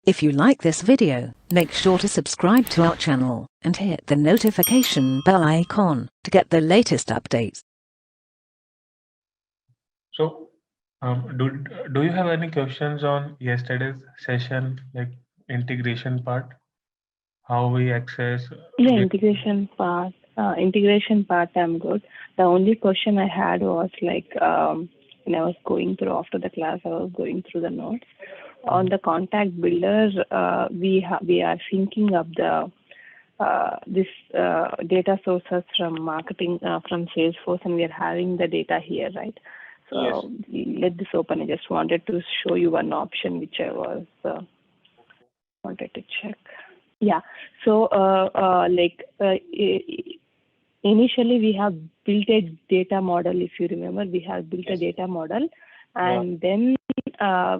If you like this video, make sure to subscribe to our channel and hit the notification bell icon to get the latest updates. So, do you have any questions on yesterday's session, like integration part, how we access? Yeah, integration part, I'm good. The only question I had was like, when I was going through after the class, I was going through the notes. On the contact builder, we are syncing up the this data sources from marketing from Salesforce, and we are having the data here, right? Yes. So let this open. I just wanted to show you one option which I was wanted to check. Yeah. So initially we have built a data model. If you remember, we have built a data model, and then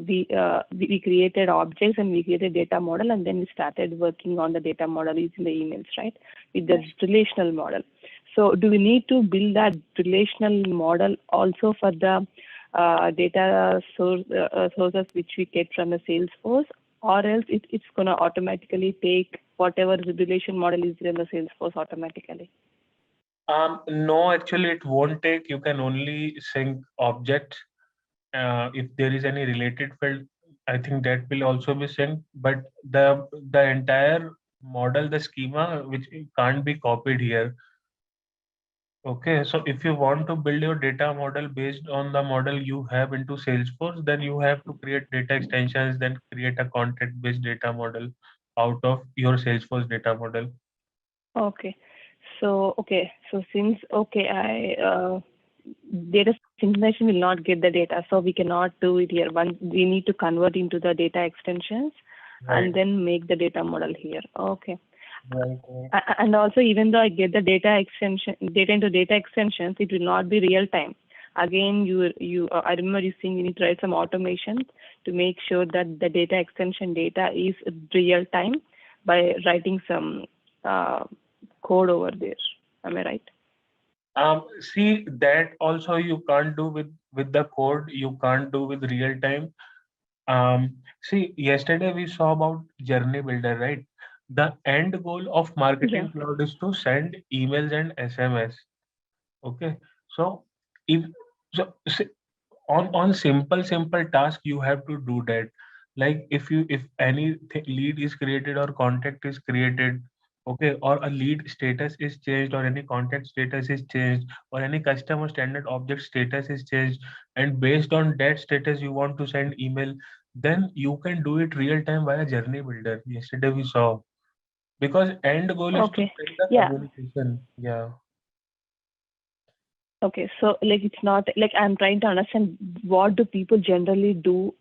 we created objects and we created data model, and then we started working on the data model using the emails, right? With the relational model. So do we need to build that relational model also for the data sources which we get from the Salesforce, or else it's going to automatically take whatever the relation model is in the Salesforce automatically? No, actually, it won't take. You can only sync objects. If there is any related field, I think that will also be synced. But the entire model, the schema, which can't be copied here. Okay, so if you want to build your data model based on the model you have into Salesforce, then you have to create data extensions, then create a content-based data model out of your Salesforce data model. Okay. So since data synchronization will not get the data, so we cannot do it here. We need to convert into the data extensions and then make the data model here. Okay. Right. And also, even though I get the data into data extensions, it will not be real time. Again, I remember you saying you need to write some automation to make sure that the data extension data is real time by writing some code over there. Am I right? See, that also you can't do with the code. You can't do with real time. See, yesterday we saw about Journey Builder, right? The end goal of Marketing Cloud is to send emails and SMS. Okay, so if so on simple task you have to do that. Like if any lead is created or contact is created, okay, or a lead status is changed or any contact status is changed or any customer standard object status is changed, and based on that status you want to send email, then you can do it real time via Journey Builder. Yesterday we saw, because end goal is to send the communication. Yeah. Okay, so like it's not like I'm trying to understand what do people generally do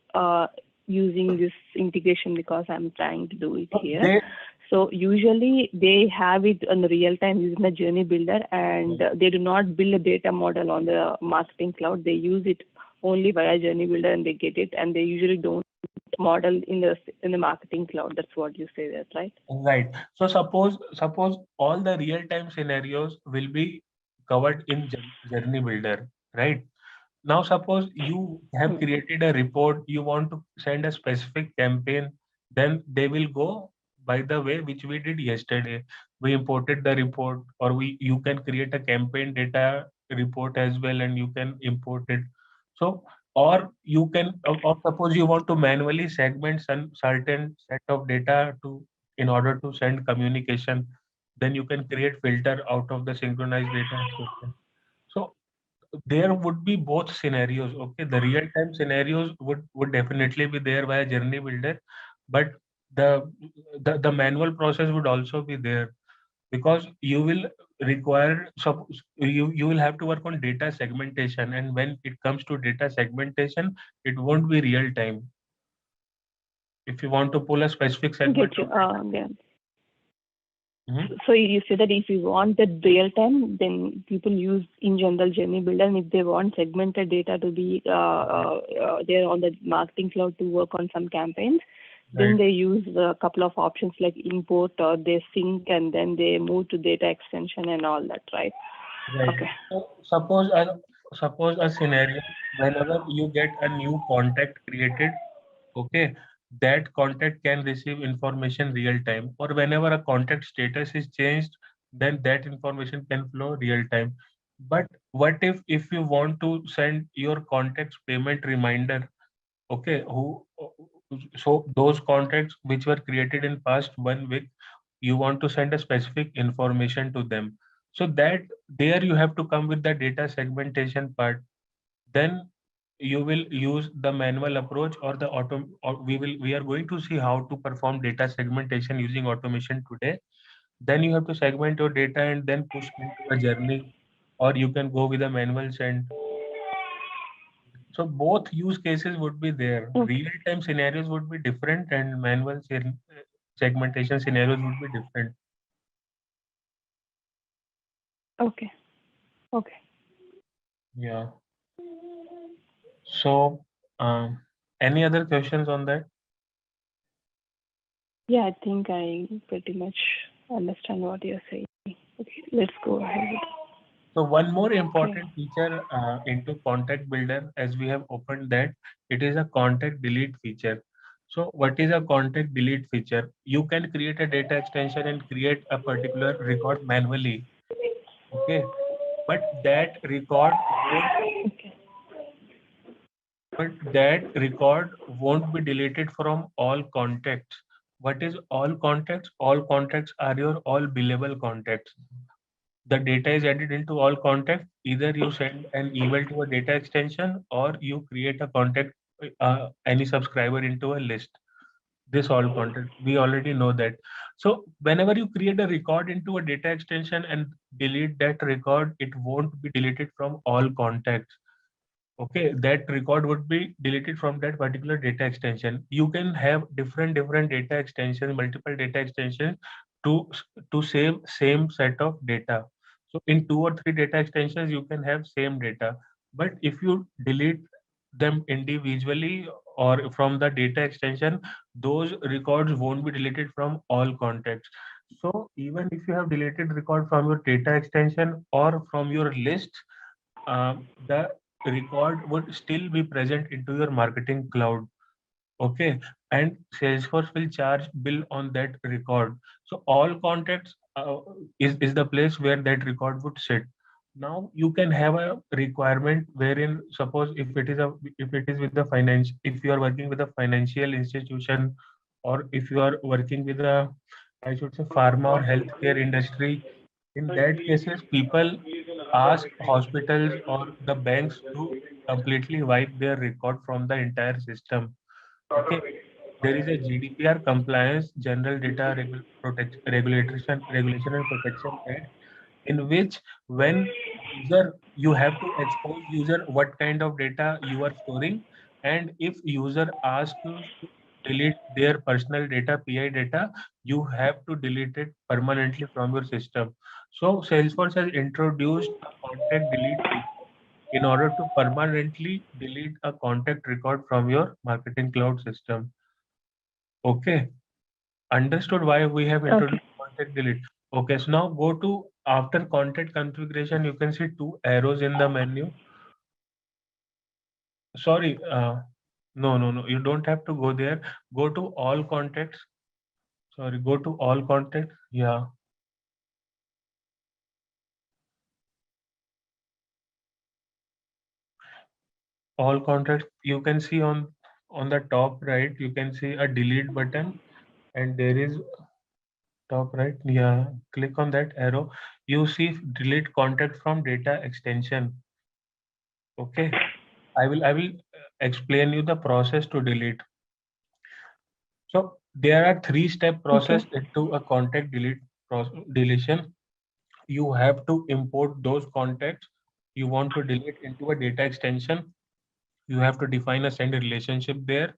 using this integration, because I'm trying to do it here. So usually they have it on the real time using the Journey Builder, and they do not build a data model on the Marketing Cloud. They use it only via Journey Builder and they get it, and they usually don't model in the Marketing Cloud. That's what you say, that right? Right. So suppose all the real time scenarios will be covered in Journey Builder, right? Now suppose you have created a report, you want to send a specific campaign, then they will go by the way which we did yesterday. We imported the report, or you can create a campaign data report as well, and you can import it. So, or you can, or suppose you want to manually segment some certain set of data to in order to send communication, then you can create filter out of the synchronized data sources. So there would be both scenarios. Okay, the real time scenarios would definitely be there via Journey Builder, but the the manual process would also be there, because you will require, so you will have to work on data segmentation, and when it comes to data segmentation, it won't be real time. If you want to pull a specific segment Get you. of data. So you say that if you want the real time, then people use in general Journey Builder, and if they want segmented data to be there on the Marketing Cloud to work on some campaigns, then they use a couple of options like import, or they sync and then they move to data extension and all that, right? Right. Okay. So suppose a scenario, whenever you get a new contact created, okay, that contact can receive information real time, or whenever a contact status is changed, then that information can flow real time. But what if you want to send your contacts payment reminder? Okay, who, so those contacts which were created in past 1 week, you want to send a specific information to them. So that there you have to come with the data segmentation part. Then you will use the manual approach or the auto, or we are going to see how to perform data segmentation using automation today. Then you have to segment your data and then push into a journey, or you can go with a manual send. So both use cases would be there. Okay. Real time scenarios would be different, and manual segmentation scenarios would be different. Okay. Okay. Yeah. So, any other questions on that? Yeah, I think I pretty much understand what you're saying. Okay, let's go ahead. So one more Okay. important feature into Contact Builder, as we have opened that, it is a contact delete feature. So what is a contact delete feature? You can create a data extension and create a particular record manually. Okay, but Okay. that record won't be deleted from all contacts. What is all contacts? All contacts are your all billable contacts. The data is added into all contacts. Either you send an email to a data extension, or you create a contact, any subscriber into a list. This all contact, we already know that. So whenever you create a record into a data extension and delete that record, it won't be deleted from all contacts. Okay, that record would be deleted from that particular data extension. You can have different data extensions, multiple data extensions, to to save same set of data. So in 2 or 3 data extensions you can have same data, but if you delete them individually or from the data extension, those records won't be deleted from all contacts. So even if you have deleted record from your data extension or from your list, the record would still be present into your marketing cloud. Okay, and Salesforce will charge bill on that record. So all contacts is the place where that record would sit. Now you can have a requirement wherein, suppose if it is with the finance, if you are working with a financial institution, or if you are working with a, I should say, pharma or healthcare industry, in that cases people ask hospitals or the banks to completely wipe their record from the entire system. Okay, there is a GDPR compliance, General Data Regulation and Protection Act, in which when user, you have to expose user what kind of data you are storing, and if user asks you to delete their personal data, PI data, you have to delete it permanently from your system. So Salesforce has introduced a contact delete feature in order to permanently delete a contact record from your marketing cloud system. Okay, understood why we have Okay. introduced contact delete. Okay, so now go to, after contact configuration, you can see 2 arrows in the menu. Sorry, no, you don't have to go there. Go to all contacts. Sorry, go to all contacts. Yeah, all contacts. You can see on the top right, you can see a delete button, and there is top right. Yeah, click on that arrow. You see delete contact from data extension. Okay, I will explain you the process to delete. So there are 3-step Okay. process into a contact deletion. You have to import those contacts you want to delete into a data extension. You have to define a send relationship there,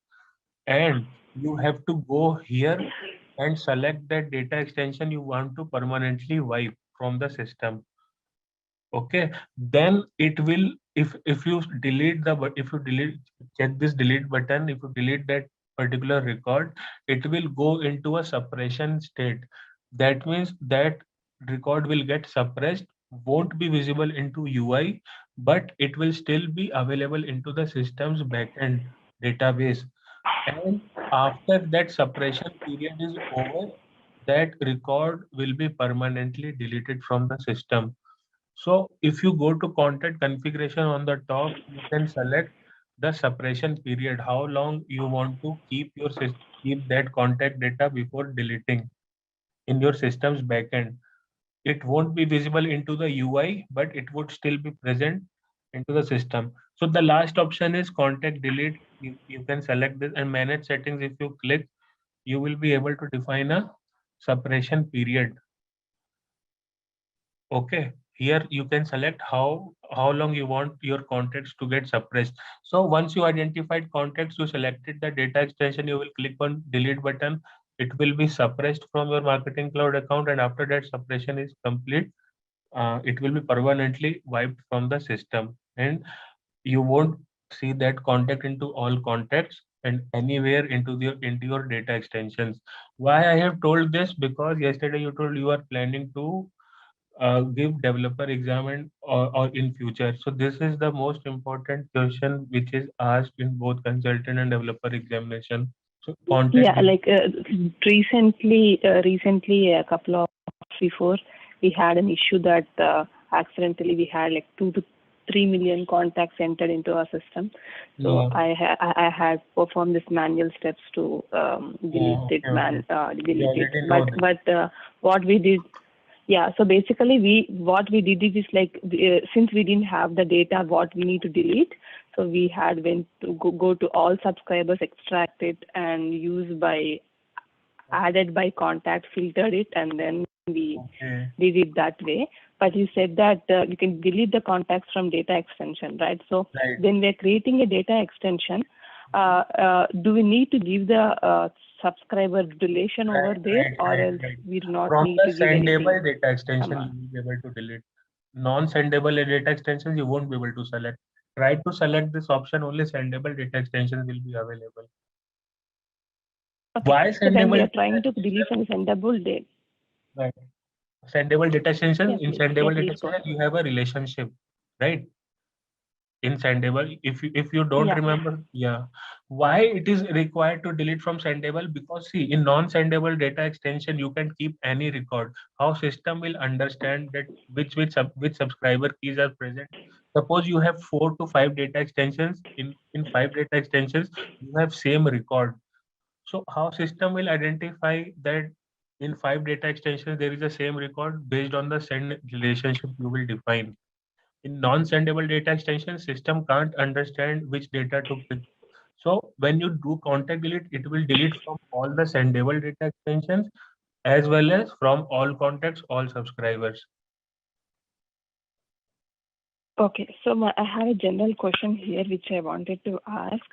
and you have to go here and select that data extension you want to permanently wipe from the system. Okay, then it will, if you delete if you delete, check this delete button, if you delete that particular record, it will go into a suppression state. That means that record will get suppressed, won't be visible into UI, but it will still be available into the system's backend database. And after that separation period is over, that record will be permanently deleted from the system. So if you go to content configuration on the top, you can select the separation period, how long you want to keep keep that contact data before deleting in your system's backend. It won't be visible into the UI, but it would still be present into the system. So the last option is contact delete. You can select this and manage settings. If you click, you will be able to define a separation period. Okay, here you can select how long you want your contacts to get suppressed. So once you identified contacts, you selected the data extension, you will click on delete button. It will be suppressed from your marketing cloud account, and after that suppression is complete, it will be permanently wiped from the system, and you won't see that contact into all contacts and anywhere into your data extensions. Why I have told this? Because yesterday you told you are planning to give developer exam or in future. So this is the most important question which is asked in both consultant and developer examination. So contact Yeah, like recently a couple of before we had an issue that accidentally we had like 2 to 3 million contacts entered into our system. So yeah, I had performed this manual steps to yeah, okay, okay. You delete it. already know this. But what we did, yeah. So basically, what we did is like since we didn't have the data what we need to delete, so we had went to go to all subscribers, extract it, and use by added by contact, filtered it, and then we Okay, did it that way. But you said that you can delete the contacts from data extension, right? So right. when we're creating a data extension, do we need to give the subscriber relation over Right, there, right, or right, else right. we do not From need the to give anything? sendable data extension, Um, you will be able to delete. Non-sendable data extensions, you won't be able to select. Try to select this option, only sendable data extensions will be available. okay, Why so when we sendable are data trying to delete extension? from sendable data, Right. Sendable data yeah, extension, in yeah, sendable data please go extension, ahead. you have a relationship, right? In sendable, if you don't Yeah. remember, yeah, why it is required to delete from sendable? Because see, in non-sendable data extension you can keep any record. How system will understand that which subscriber keys are present? Suppose you have 4 to 5 data extensions. In 5 data extensions you have same record. So how system will identify that in 5 data extensions there is the same record? Based on the send relationship you will define. In non-sendable data extension, system can't understand which data to pick. So when you do contact delete, it will delete from all the sendable data extensions as well as from all contacts, all subscribers. Okay, so I have a general question here which I wanted to ask.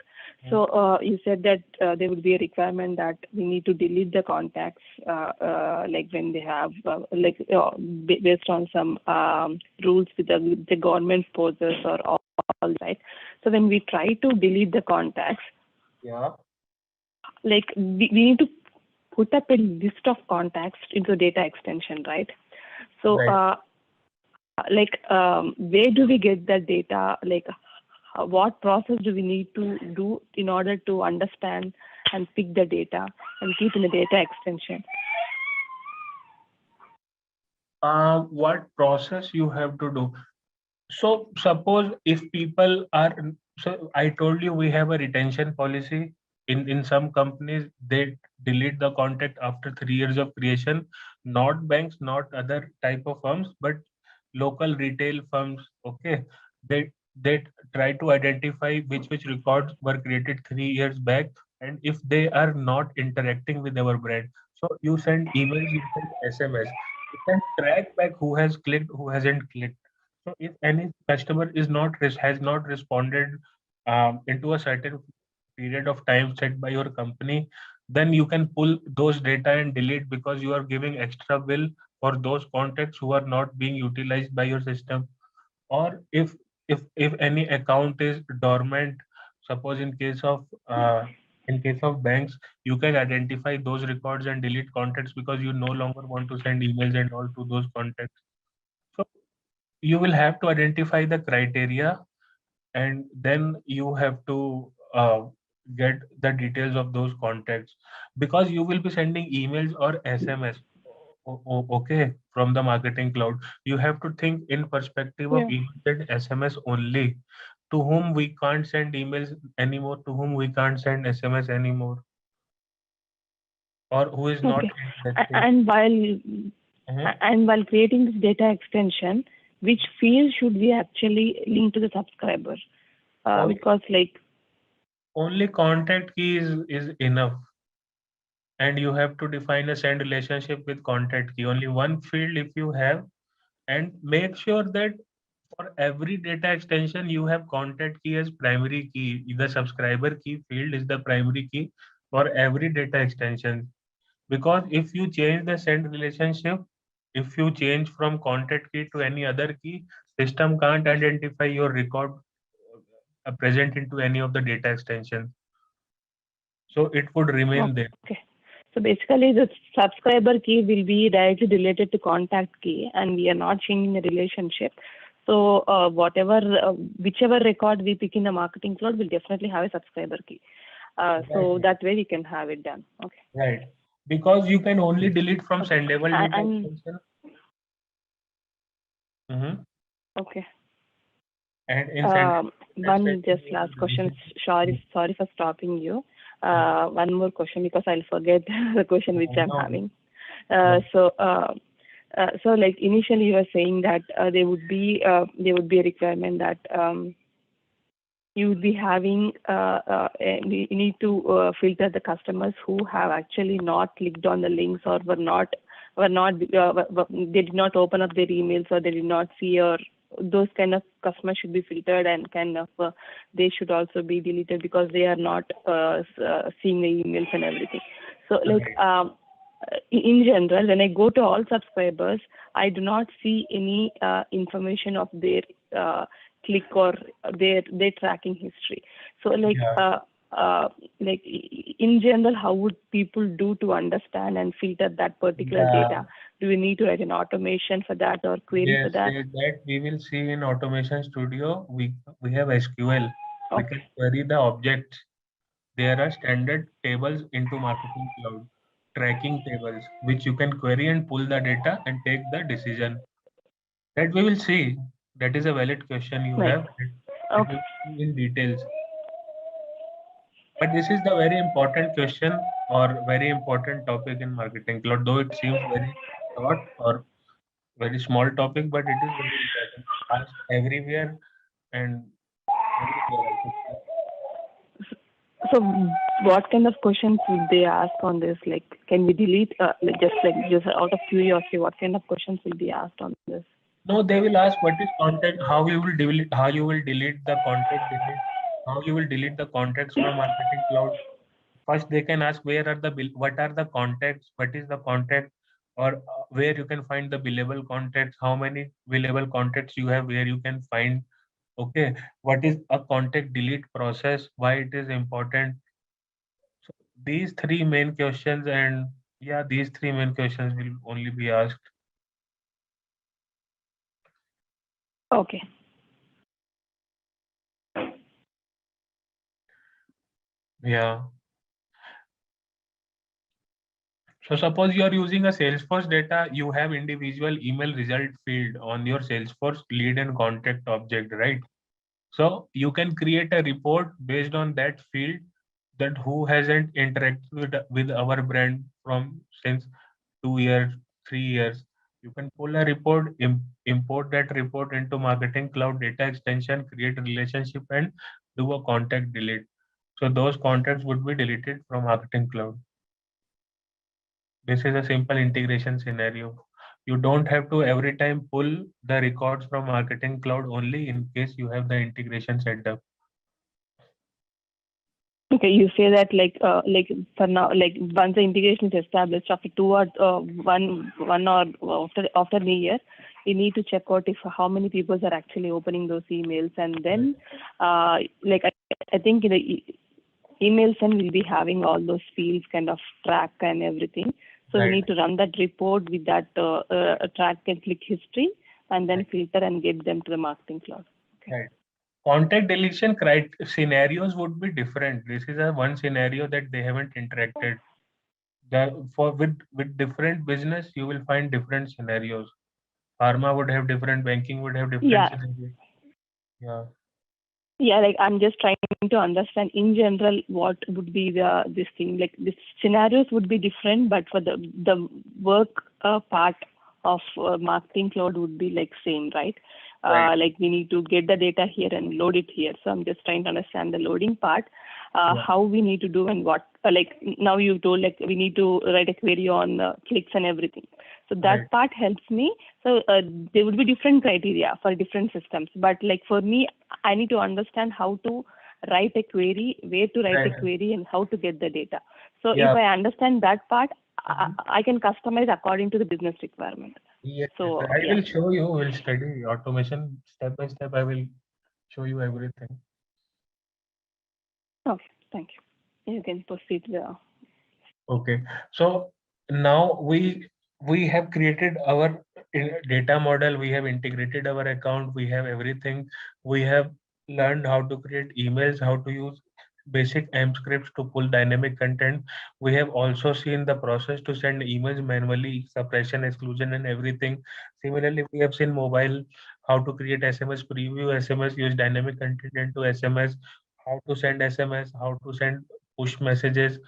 So you said that there would be a requirement that we need to delete the contacts, like when they have, based on some rules with the government poses or all, right? So when we try to delete the contacts, Yeah, like we need to put up a list of contacts into data extension, right? So right. where do we get that data? Like, what process do we need to do in order to understand and pick the data and keep in the data extension? What process you have to do? So suppose if people are, so I told you we have a retention policy. In some companies, they delete the contact after 3 years of creation. Not banks, not other type of firms, but local retail firms. Okay, they try to identify which records were created 3 years back, and if they are not interacting with our brand, so you send emails, you send SMS, you can track back who has clicked, who hasn't clicked. So if any customer is not has not responded into a certain period of time set by your company, then you can pull those data and delete, because you are giving extra bill for those contacts who are not being utilized by your system. Or if any account is dormant, suppose in case of banks, you can identify those records and delete contacts because you no longer want to send emails and all to those contacts. So you will have to identify the criteria, and then you have to get the details of those contacts, because you will be sending emails or SMS. Okay, from the marketing cloud, you have to think in perspective of Yeah. emails and SMS only. To whom we can't send emails anymore, to whom we can't send SMS anymore, or who is not Okay. interested. And Mhm. while creating this data extension, which field should we actually link to the subscriber? On- Because like, Only contact key is enough, and you have to define a send relationship with contact key. Only one field if you have, and make sure that for every data extension you have contact key as primary key. The subscriber key field is the primary key for every data extension. Because if you change the send relationship, if you change from contact key to any other key, system can't identify your record present into any of the data extensions. So it would remain there. okay. So basically, the subscriber key will be directly related to contact key, and we are not changing the relationship. So whichever record we pick in the marketing cloud will definitely have a subscriber key. So Right. that way we can have it done. Okay. Right. Because you can only delete from Okay. sendable data And extension. Mhm. okay. And in sendable data One extension, just you last will question. delete it. Sorry for stopping you. One more question because I'll forget the question which I'm No, having. no. So like initially you were saying that there would be a requirement that you would be having you need to filter the customers who have actually not clicked on the links or they did not open up their emails or they did not see, or those kind of customers should be filtered and kind of they should also be deleted because they are not seeing the emails and everything. So like Right. in general, when I go to all subscribers, I do not see any information of their click or their tracking history. So Yeah. like in general, how would people do to understand and filter that particular Yeah. data? Do we need to write an automation for that or query for Yes, that? yes, that we will see in Automation Studio. We have SQL. We Okay. can query the objects. There are standard tables into Marketing Cloud, tracking tables, which you can query and pull the data and take the decision. That we will see. That is a valid question you Nice. have. It Okay. will see in details. But this is the very important question or very important topic in Marketing Cloud, though it seems very short or very small topic, but it is very important. Asked everywhere and everywhere, I should say. So what kind of questions would they ask on this? Like, can we delete, just out of curiosity, what kind of questions will be asked on this? No, they will ask what is contact, how you will delete the contact delete, how you will delete the contacts from Marketing Cloud. First, they can ask where are the what are the contacts, what is the contact, or where you can find the billable contacts, how many billable contacts you have, where you can find. Okay, what is a contact delete process, why it is important. So these three main questions, and yeah, these three main questions will only be asked. Okay. Yeah. So suppose you are using a Salesforce data, you have individual email result field on your Salesforce lead and contact object, right? So you can create a report based on that field, that who hasn't interacted with our brand from since 2 years, 3 years. You can pull a report, import that report into Marketing Cloud data extension, create a relationship, and do a contact delete. So those contacts would be deleted from Marketing Cloud. This is a simple integration scenario. You don't have to every time pull the records from Marketing Cloud only in case you have the integration set up. Okay, you say that like for now, like once the integration is established, after one or after the year, you need to check out if how many people are actually opening those emails, and then like I think in the email send will be having all those fields kind of track and everything. So we Right. need to run that report with that track and click history, and then Right. filter and get them to the marketing cloud. Okay. Right. Contact deletion scenarios would be different. This is a one scenario that they haven't interacted. With different business, you will find different scenarios. Pharma would have different, banking would have different Yeah. scenarios. Yeah. Yeah, like I'm just trying to understand in general what would be this thing. Like the scenarios would be different, but for the work part of marketing cloud would be like same, right? Right. Like we need to get the data here and load it here. So I'm just trying to understand the loading part, Yeah. how we need to do and what. Like now you told like we need to write a query on clicks and everything. So Right. that part helps me. So there would be different criteria for different systems. But like for me, I need to understand how to write a query, where to write a Right. query, and how to get the data. So if Yeah. I understand that part, Mhm. I can customize according to the business requirement. Yes, yes. So I yeah. will show you. We'll study automation step by step. I will show you everything. Okay. Thank you. You can proceed. Okay. So now we have created our data model. We have integrated our account. We have everything. We have learned how to create emails, how to use basic AMP scripts to pull dynamic content. We have also seen the process to send emails manually, suppression, exclusion, and everything. Similarly, we have seen mobile, how to create SMS preview, SMS, use dynamic content into SMS, how to send SMS, how to send push messages.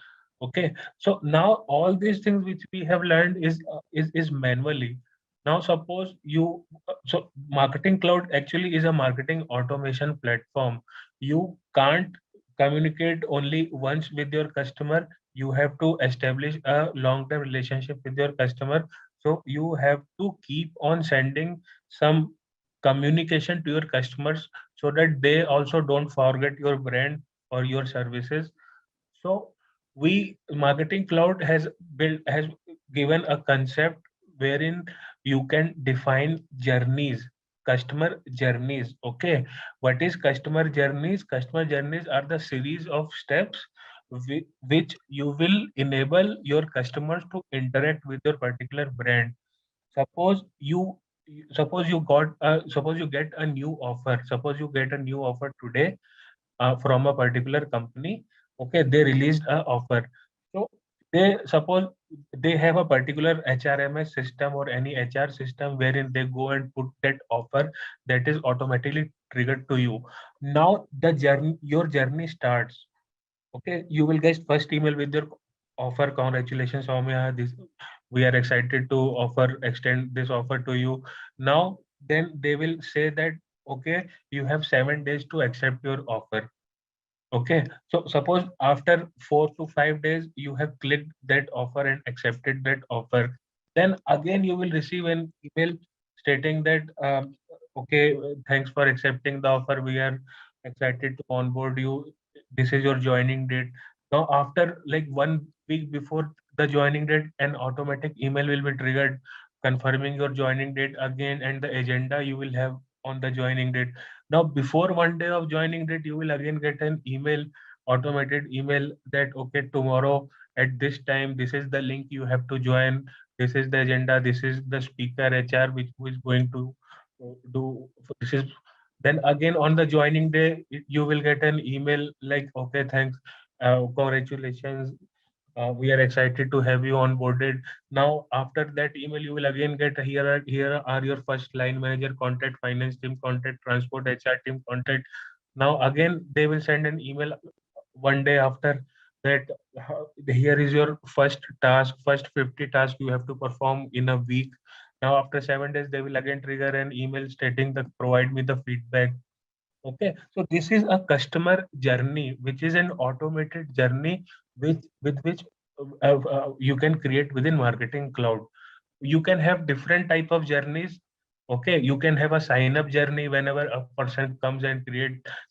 Okay, so now all these things which we have learned is manually. Now suppose you so Marketing Cloud actually is a marketing automation platform. You can't communicate only once with your customer. You have to establish a long-term relationship with your customer. So you have to keep on sending some communication to your customers so that they also don't forget your brand or your services. So we Marketing Cloud has given a concept wherein you can define journeys, customer journeys. Okay, what is customer journeys? Customer journeys are the series of steps which you will enable your customers to interact with your particular brand. Suppose you suppose you get a new offer. Suppose you get a new offer today from a particular company. Okay, they released a offer. So they suppose they have a particular HRMS system or any HR system wherein they go and put that offer that is automatically triggered to you. Now the journey, your journey starts. Okay, you will get first email with your offer. Congratulations, Soumya. This we are excited to extend this offer to you. Now, then they will say that okay, you have 7 days to accept your offer. Okay, so suppose after 4 to 5 days you have clicked that offer and accepted that offer, then again you will receive an email stating that okay, thanks for accepting the offer. We are excited to onboard you. This is your joining date. Now after like 1 week before the joining date, an automatic email will be triggered confirming your joining date again and the agenda you will have on the joining date. Now, before 1 day of joining date, you will again get an email, automated email that, okay, tomorrow at this time, this is the link you have to join. This is the agenda. This is the speaker HR, which who is going to do. This is then again on the joining day, you will get an email like, okay, thanks, congratulations, we are excited to have you onboarded. Now, after that email, you will again get here are your first line manager contact, finance team contact, transport HR team contact. Now again, they will send an email 1 day after that. Here is your first task, first 50 tasks you have to perform in a week. Now after 7 days, they will again trigger an email stating that provide me the feedback. Okay, so this is a customer journey, which is an automated journey with which you can create within Marketing Cloud. You can have different type of journeys. Okay, you can have a sign up journey. Whenever a person comes and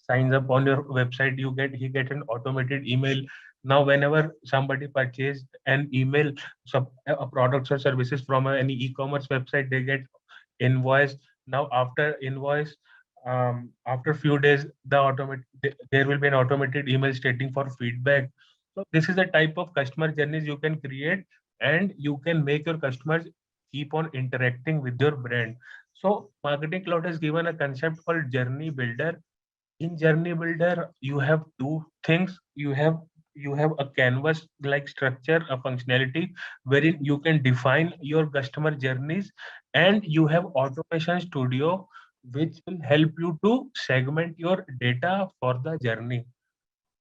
signs up on your website, he get an automated email. Now whenever somebody purchased an email, products or services from any e-commerce website, they get invoice. Now after invoice, after few days, there will be an automated email stating for feedback. So this is the type of customer journeys you can create, and you can make your customers keep on interacting with your brand. So Marketing Cloud has given a concept called Journey Builder. In Journey Builder, you have two things. You have a canvas like structure, a functionality wherein you can define your customer journeys, and you have Automation Studio, which will help you to segment your data for the journey.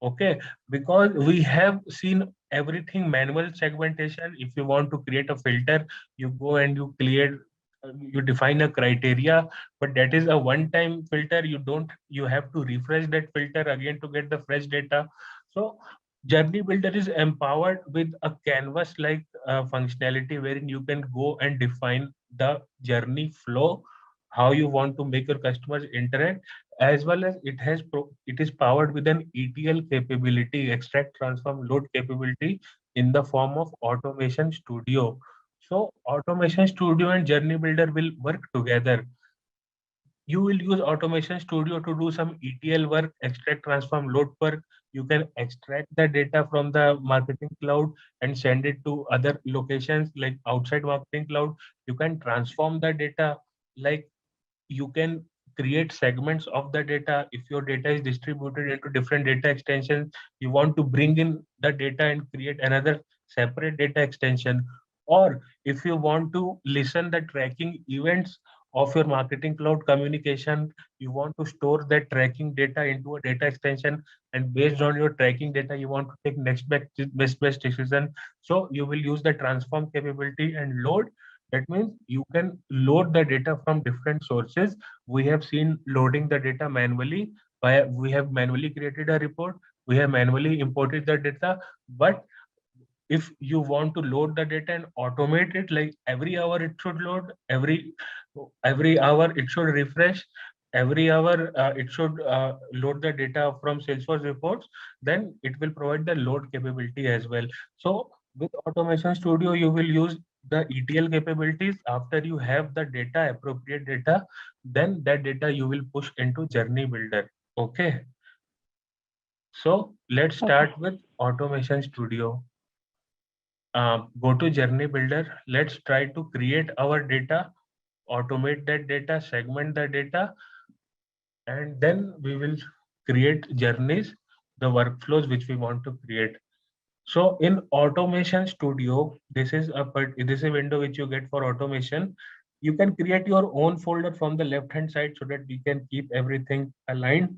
Okay, because we have seen everything manual segmentation. If you want to create a filter, you go and you define a criteria, but that is a one-time filter. You have to refresh that filter again to get the fresh data. So Journey Builder is empowered with a canvas-like functionality wherein you can go and define the journey flow, how you want to make your customers interact, as well as it is powered with an ETL capability, extract, transform, load capability in the form of Automation Studio. So Automation Studio and Journey Builder will work together. You will use Automation Studio to do some ETL work, extract, transform, load work. You can extract the data from the Marketing Cloud and send it to other locations like outside Marketing Cloud. You can transform the data, like you can create segments of the data. If your data is distributed into different data extensions, you want to bring in the data and create another separate data extension. Or if you want to listen the tracking events of your Marketing Cloud communication, you want to store that tracking data into a data extension, and based on your tracking data you want to take next best decision. So you will use the transform capability and load. That means you can load the data from different sources. We have seen loading the data manually. We have manually created a report. We have manually imported the data. But if you want to load the data and automate it, like every hour it should load, every hour it should refresh, every hour it should load the data from Salesforce reports, then it will provide the load capability as well. So with Automation Studio, you will use the ETL capabilities. After you have the data, appropriate data, then that data you will push into Journey Builder. Okay. So let's Okay. start with Automation Studio. Go to Journey Builder. Let's try to create our data, automate that data, segment the data, and then we will create journeys, the workflows which we want to create. So in Automation Studio, this is a window which you get for automation. You can create your own folder from the left hand side so that we can keep everything aligned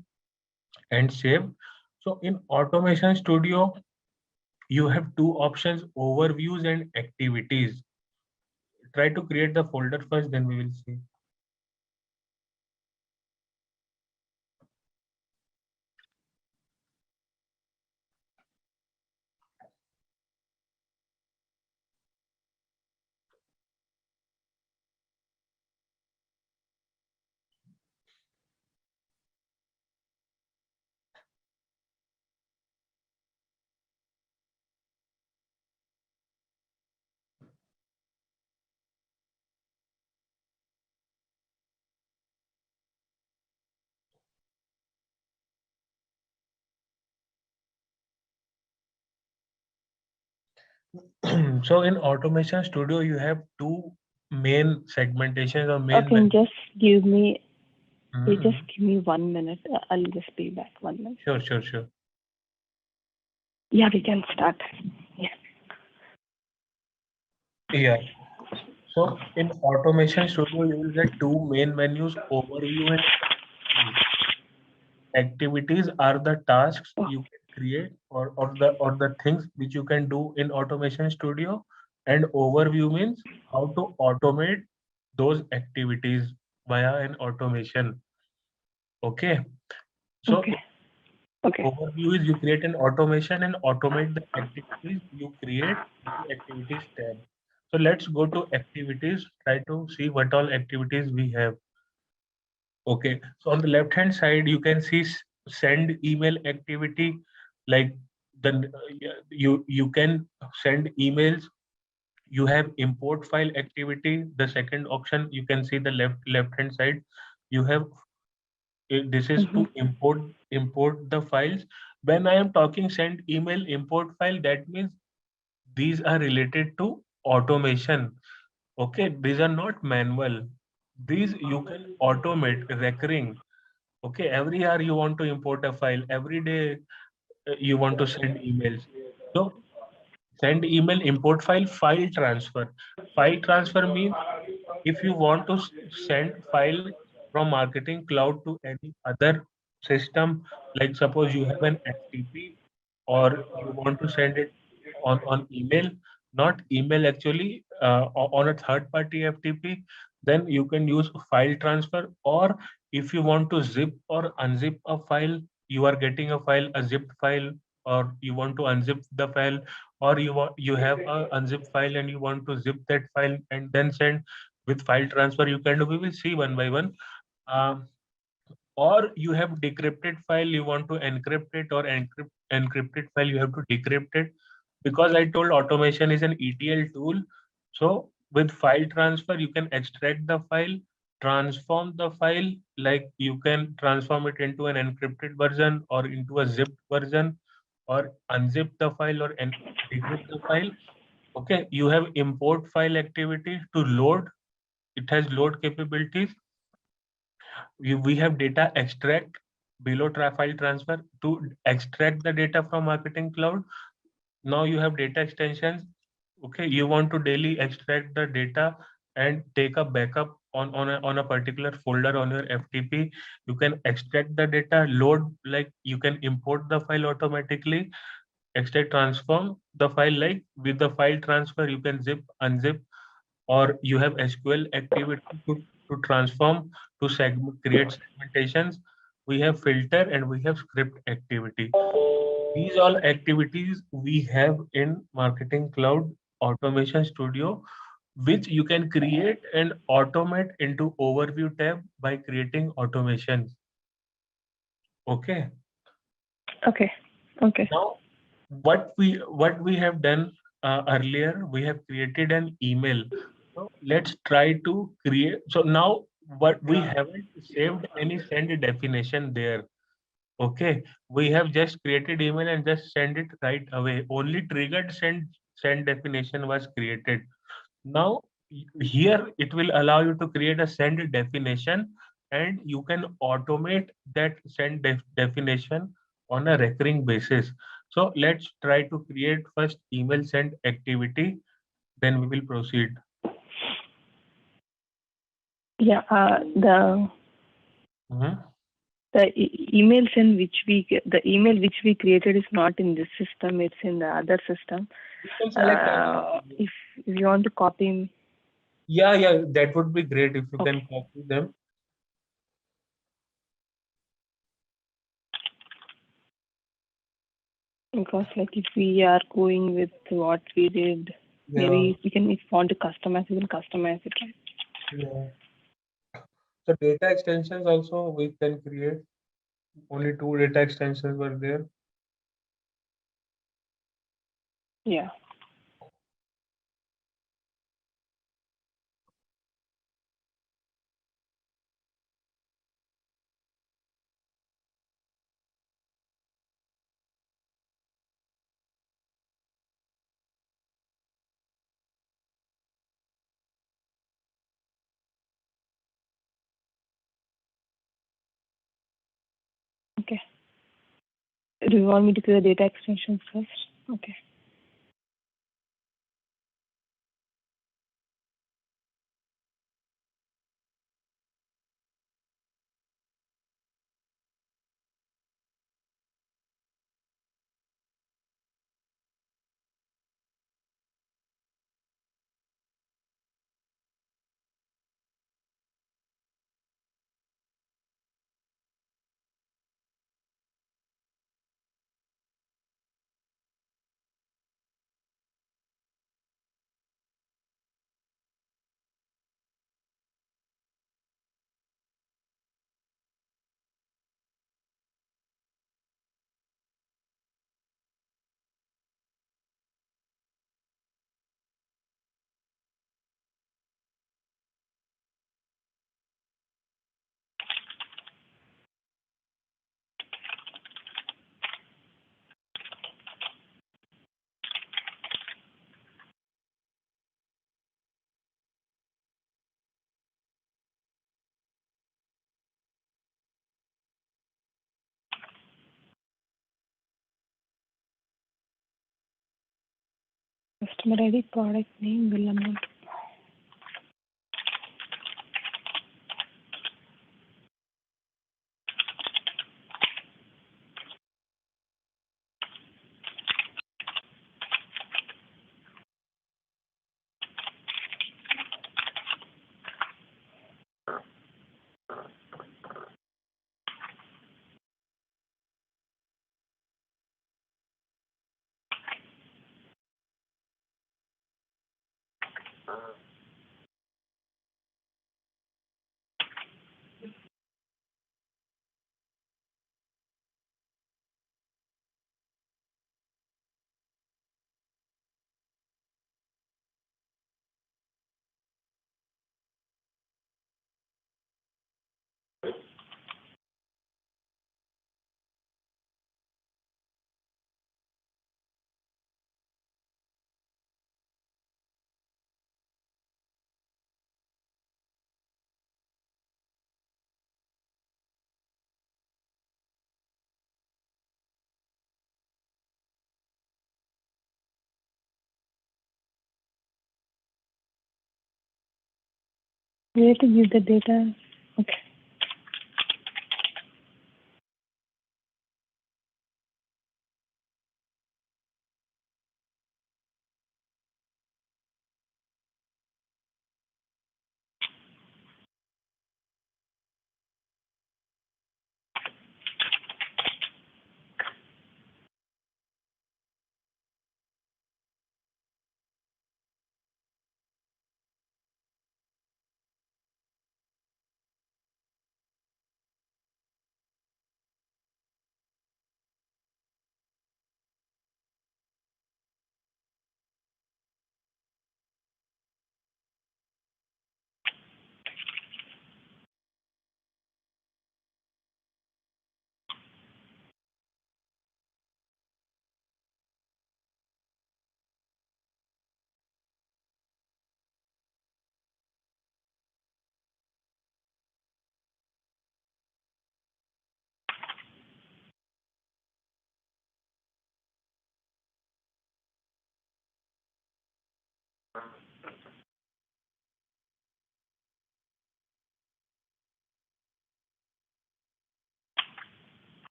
and save. So in Automation Studio, you have two options: overviews and activities. Try to create the folder first, then we will see. So in Automation Studio, you have two main segmentations or main Okay, menus. just Mhm. give me 1 minute. I'll just be back 1 minute. Sure, sure, sure. Yeah, we can start. Yeah. Yeah. So in Automation Studio, you will get two main menus: overview and activities. Activities are the tasks Oh, you can create, or the things which you can do in Automation Studio, and overview means how to automate those activities via an automation. Okay. So okay. Okay. overview is you create an automation and automate the activities you create in the activities tab. So let's go to activities, try to see what all activities we have. Okay, so on the left hand side, you can see send email activity. Like then you can send emails. You have import file activity. The second option, you can see the left hand side. You have this is Mm-hmm. to import the files. When I am talking send email import file, that means these are related to automation. Okay, these are not manual. These you can automate recurring. Okay, every hour you want to import a file, every day you want to send emails. So send email, import file, file transfer. File transfer means if you want to send file from Marketing Cloud to any other system, like suppose you have an FTP, or you want to send it on email, not email actually, on a third party FTP, then you can use file transfer. Or if you want to zip or unzip a file, you are getting a file, a zipped file, or you want to unzip the file, or you have a unzip file and you want to zip that file and then send. With file transfer you can do, we will see one by one. Um, or you have decrypted file, you want to encrypt it, or encrypted file you have to decrypt it. Because I told automation is an ETL tool, so with file transfer you can extract the file, transform the file, like you can transform it into an encrypted version or into a zipped version, or unzip the file or decrypt the file. Okay, you have import file activity to load, it has load capabilities. We have data extract below file transfer to extract the data from Marketing Cloud. Now you have data extensions. Okay, you want to daily extract the data and take a backup on a particular folder on your FTP. You can extract the data, load, like you can import the file automatically, extract, transform the file, like with the file transfer you can zip, unzip. Or you have SQL activity to transform, to create segmentations. We have filter and we have script activity. These all activities we have in Marketing Cloud Automation Studio, which you can create and automate into overview tab by creating automations. Okay. Okay. Okay. Now, what we have done earlier, we have created an email. So let's try to create. So now, what we haven't saved any send definition there. Okay, we have just created email and just send it right away. Only triggered send definition was created. Now here it will allow you to create a send definition, and you can automate that send definition on a recurring basis. So let's try to create first email send activity, then we will proceed. Yeah. Mhm. Email send the email which we created is not in this system. It's in the other system. You can select any. If you want to copy, Yeah, that would be great if you okay. can copy them. Because like if we are going with what we did, Yeah, maybe we can, if you want to customize, we can customize it, right? yeah. So data extensions also we can create. Only two data extensions were there. Yeah. Okay. Do you want me to create data extensions first? Okay. Customer ID, product name, bill amount. Where to use the data? Okay.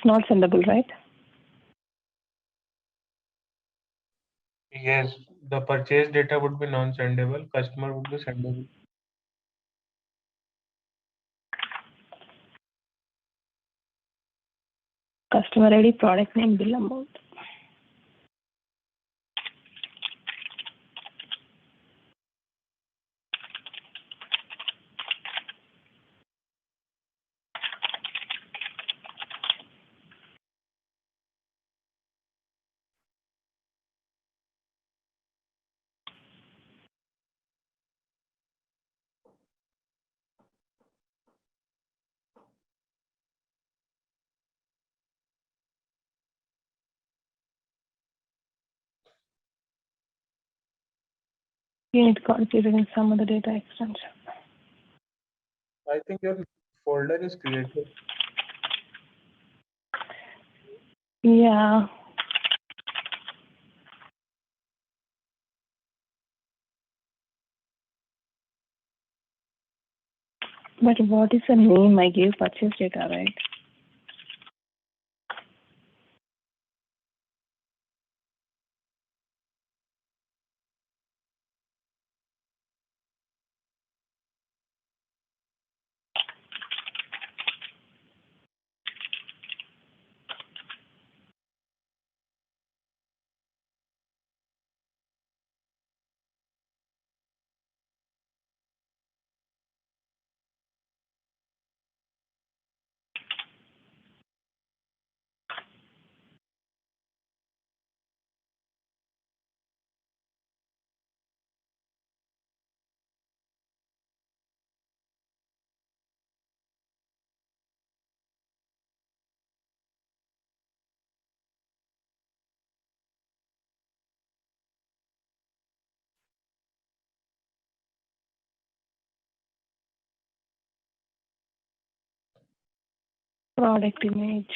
It's not sendable, right? Yes, the purchase data would be non-sendable, customer would be sendable. Customer ID, product name, bill amount. You need to configure in some other data extension. I think your folder is created. Yeah. But what is the name I gave purchase data, right? Product image.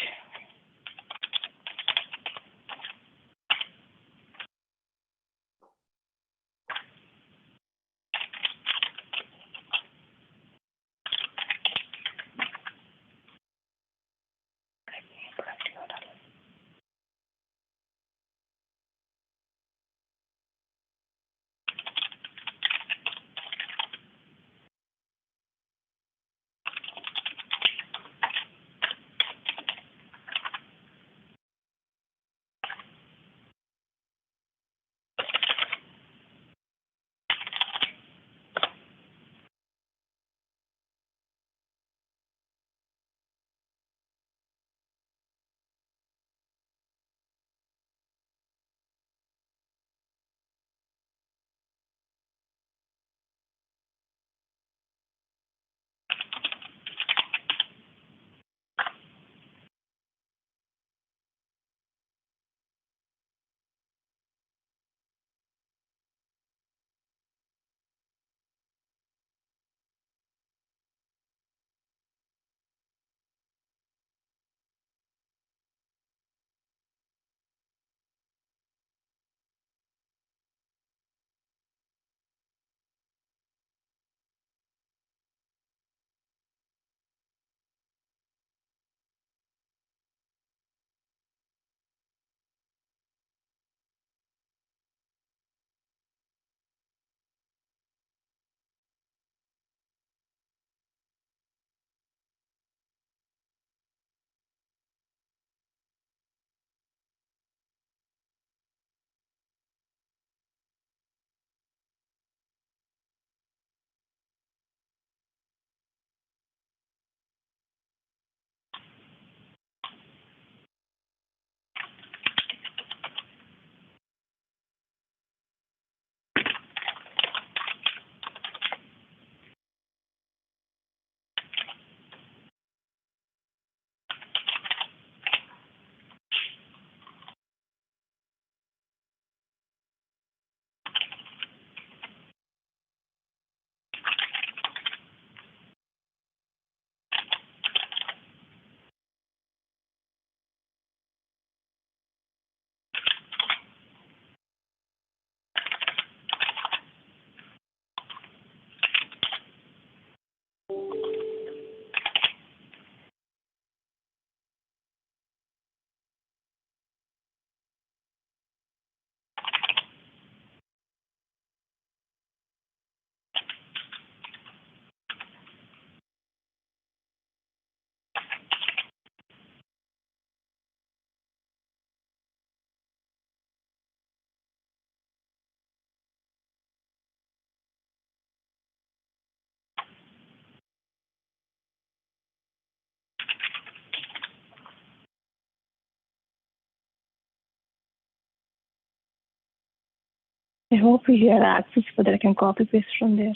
I hope you have access so that I can copy paste from there.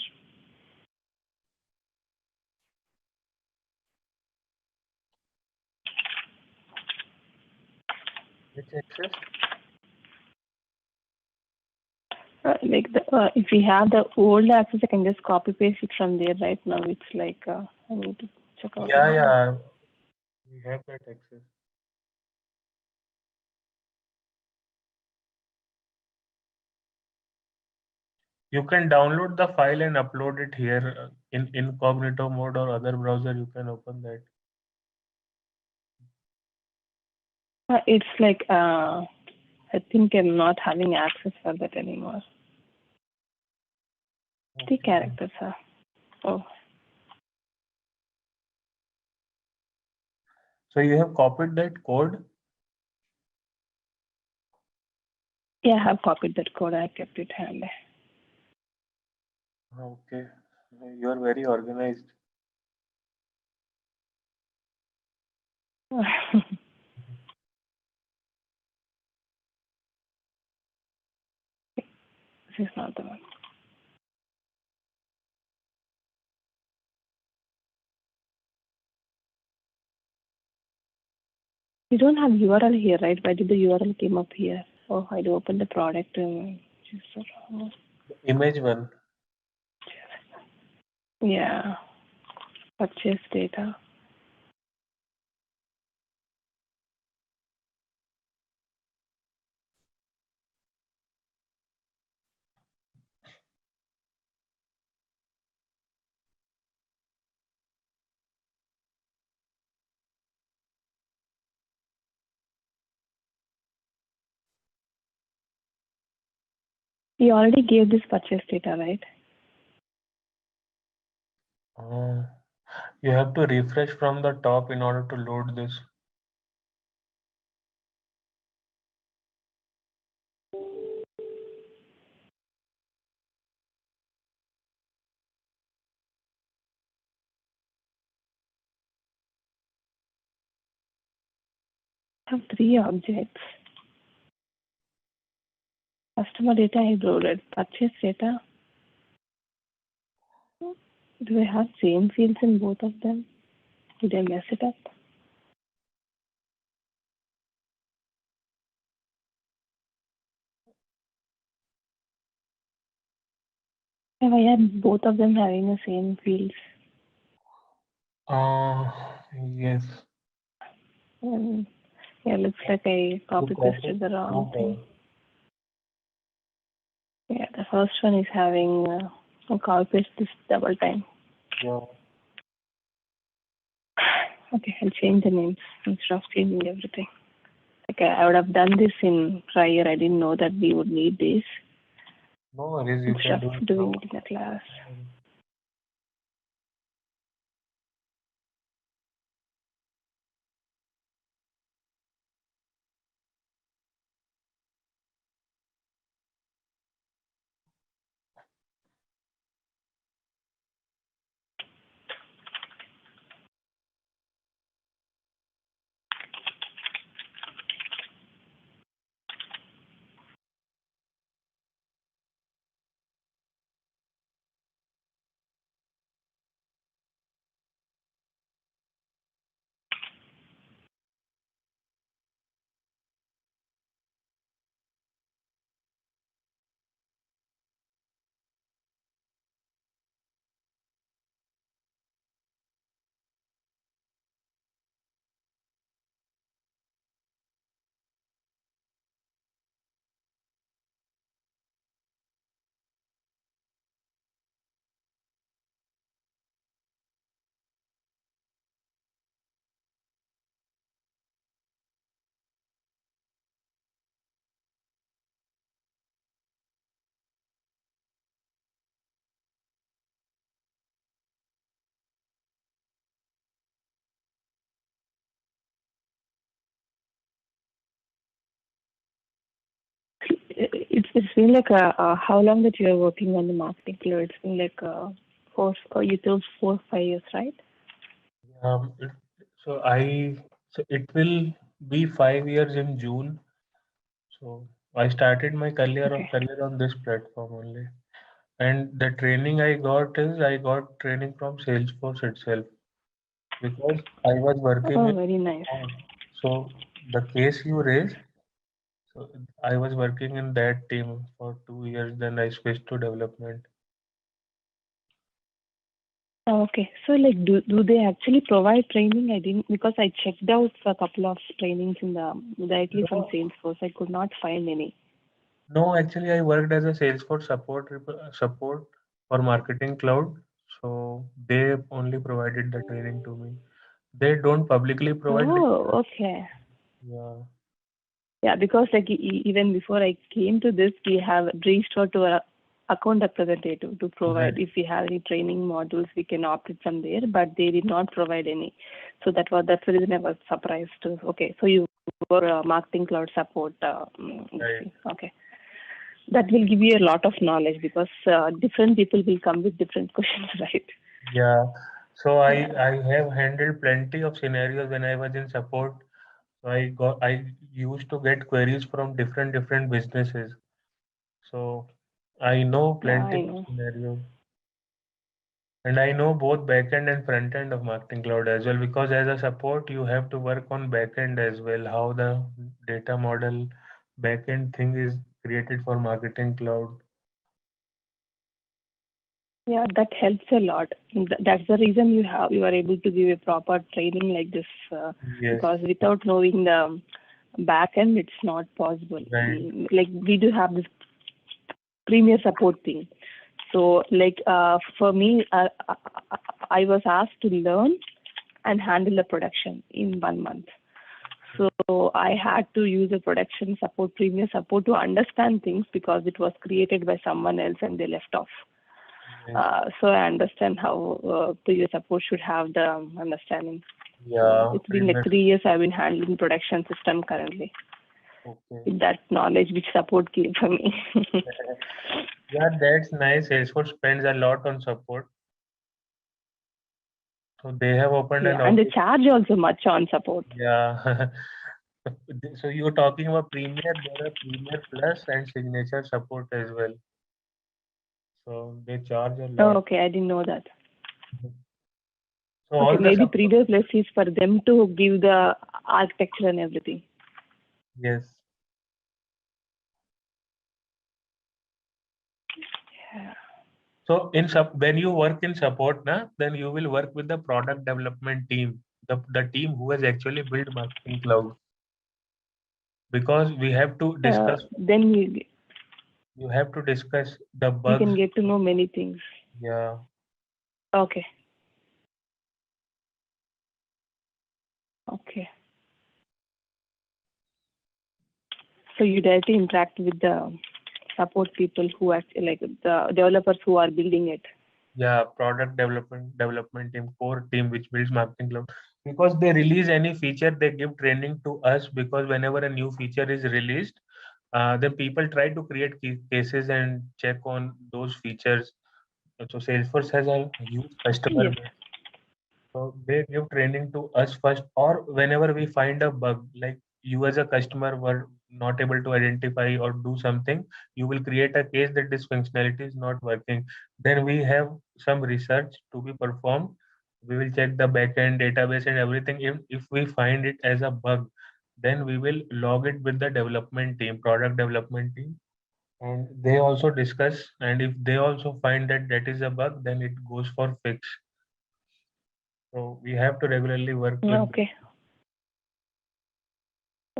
Which access? If we have the old access, I can just copy paste it from there. Right now, it's like I need to check out. Yeah, we have that access. You can download the file and upload it here in incognito mode or other browser. You can open that. It's like I think I'm not having access for that anymore. The characters are. Oh. So you have copied that code? Yeah, I have copied that code. I kept it handy. Okay. You are very organized. This is not the one. You don't have URL here, right? Why did the URL came up here? Oh, I do open the product. Image one. Yeah. Purchase data. We already gave this purchase data, right? You have to refresh from the top in order to load this. I have 3 objects. Customer data I loaded. Purchase data. Do I have same fields in both of them? Did I mess it up? Have I had both of them having the same fields? Yes. Yeah, looks like I copy copy pasted the wrong two thing. Yeah, the first one is having a copy paste this double time. Yeah. Okay, I'll change the names instead of changing everything. Okay, I would have done this in prior. I didn't know that we would need this No worries, you instead can do of it doing now. it in the class. It's been like how long that you are working on the marketing cloud? It's been like you told 4 5 years, right? Um, it, so it will be 5 years in June. So I started my Okay. career on this platform only. And the training I got training from Salesforce itself because I was working Oh, in, very nice. so the case you raised, so I was working in that team for 2 years, then I switched to development. Okay. So like do they actually provide training? I didn't because I checked out a couple of trainings in the directly from No, Salesforce. I could not find any. no, actually I worked as a Salesforce support for Marketing Cloud. So they only provided the training to me. They don't publicly provide the, Oh, okay. yeah, Yeah, because like even before I came to this, we have reached out to our account representative to provide right. if we have any training modules, we can opt it from there, but they did not provide any. So that's the reason I was surprised. Okay, so you were marketing cloud support. Right. Okay, that will give you a lot of knowledge because different people will come with different questions, right? Yeah. So Yeah. I have handled plenty of scenarios when I was in support. So I used to get queries from different businesses. So I know Yeah, plenty I of know. scenarios. And I know both backend and front end of Marketing Cloud as well, because as a support, you have to work on backend as well, how the data model backend thing is created for Marketing Cloud. Yeah, that helps a lot. That's the reason you are able to give a proper training like this Yes, because without knowing the back end, it's not possible. right. Like we do have this premier support thing. So like for me, I was asked to learn and handle the production in 1 month. So I had to use a production support, premier support to understand things because it was created by someone else and they left off. So I understand how previous support should have the understanding. So it's been like 3 years I've been handling production system currently. With that knowledge which support gave for me. Yeah, that's nice. Salesforce spends a lot on support. So they have opened an and they office. charge also much on support. Yeah. So you're talking about Premier, there are Premier Plus and Signature support as well. So they charge a lot. Oh, okay, I didn't know that. So Okay, all the maybe support, Premier Plus is for them to give the architecture and everything. yes. Yeah. So when you work in support, then you will work with the product development team, the team who has actually built Marketing Cloud. Because we have to discuss, Then you have to discuss the you bugs. can get to know many things. Yeah. Okay. Okay. So you directly interact with the support people who actually like the developers who are building it. Yeah, product development team, core team which builds Marketing Cloud. Because they release any feature, they give training to us because whenever a new feature is released, then people try to create cases and check on those features. So Salesforce has a huge customer Yes. base. So they give training to us first, or whenever we find a bug, like you as a customer were not able to identify or do something, you will create a case that this functionality is not working. Then we have some research to be performed. We will check the backend database and everything. If we find it as a bug, then we will log it with the development team, product development team. And they also discuss, and if they also find that that is a bug, then it goes for fix. So we have to regularly work with them. Okay.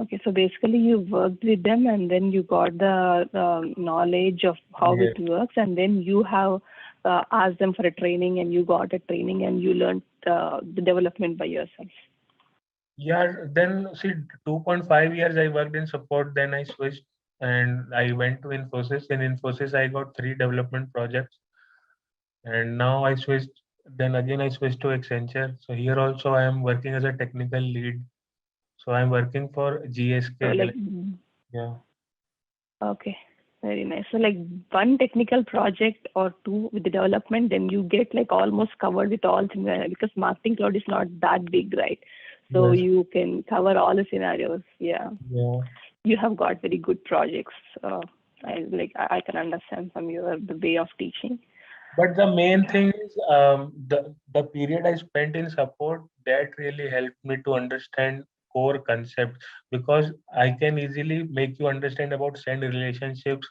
Okay, so basically you worked with them and then you got the knowledge of how Yes. it works, and then you have asked them for a training and you got a training and you learned the development by yourself. Yeah, then see, 2.5 years I worked in support, then I switched and I went to Infosys. In Infosys, I got 3 development projects, and now I switched. Then again, I switched to Accenture. So here also, I am working as a technical lead. So I'm working for So GSK. like, Yeah. okay, very nice. So like one technical project or two with the development, then you get like almost covered with all things because marketing cloud is not that big, right? So Yes. you can cover all the scenarios. Yeah. Yeah. You have got very good projects. I can understand from your the way of teaching. But the main thing is the period I spent in support that really helped me to understand core concepts, because I can easily make you understand about send relationships,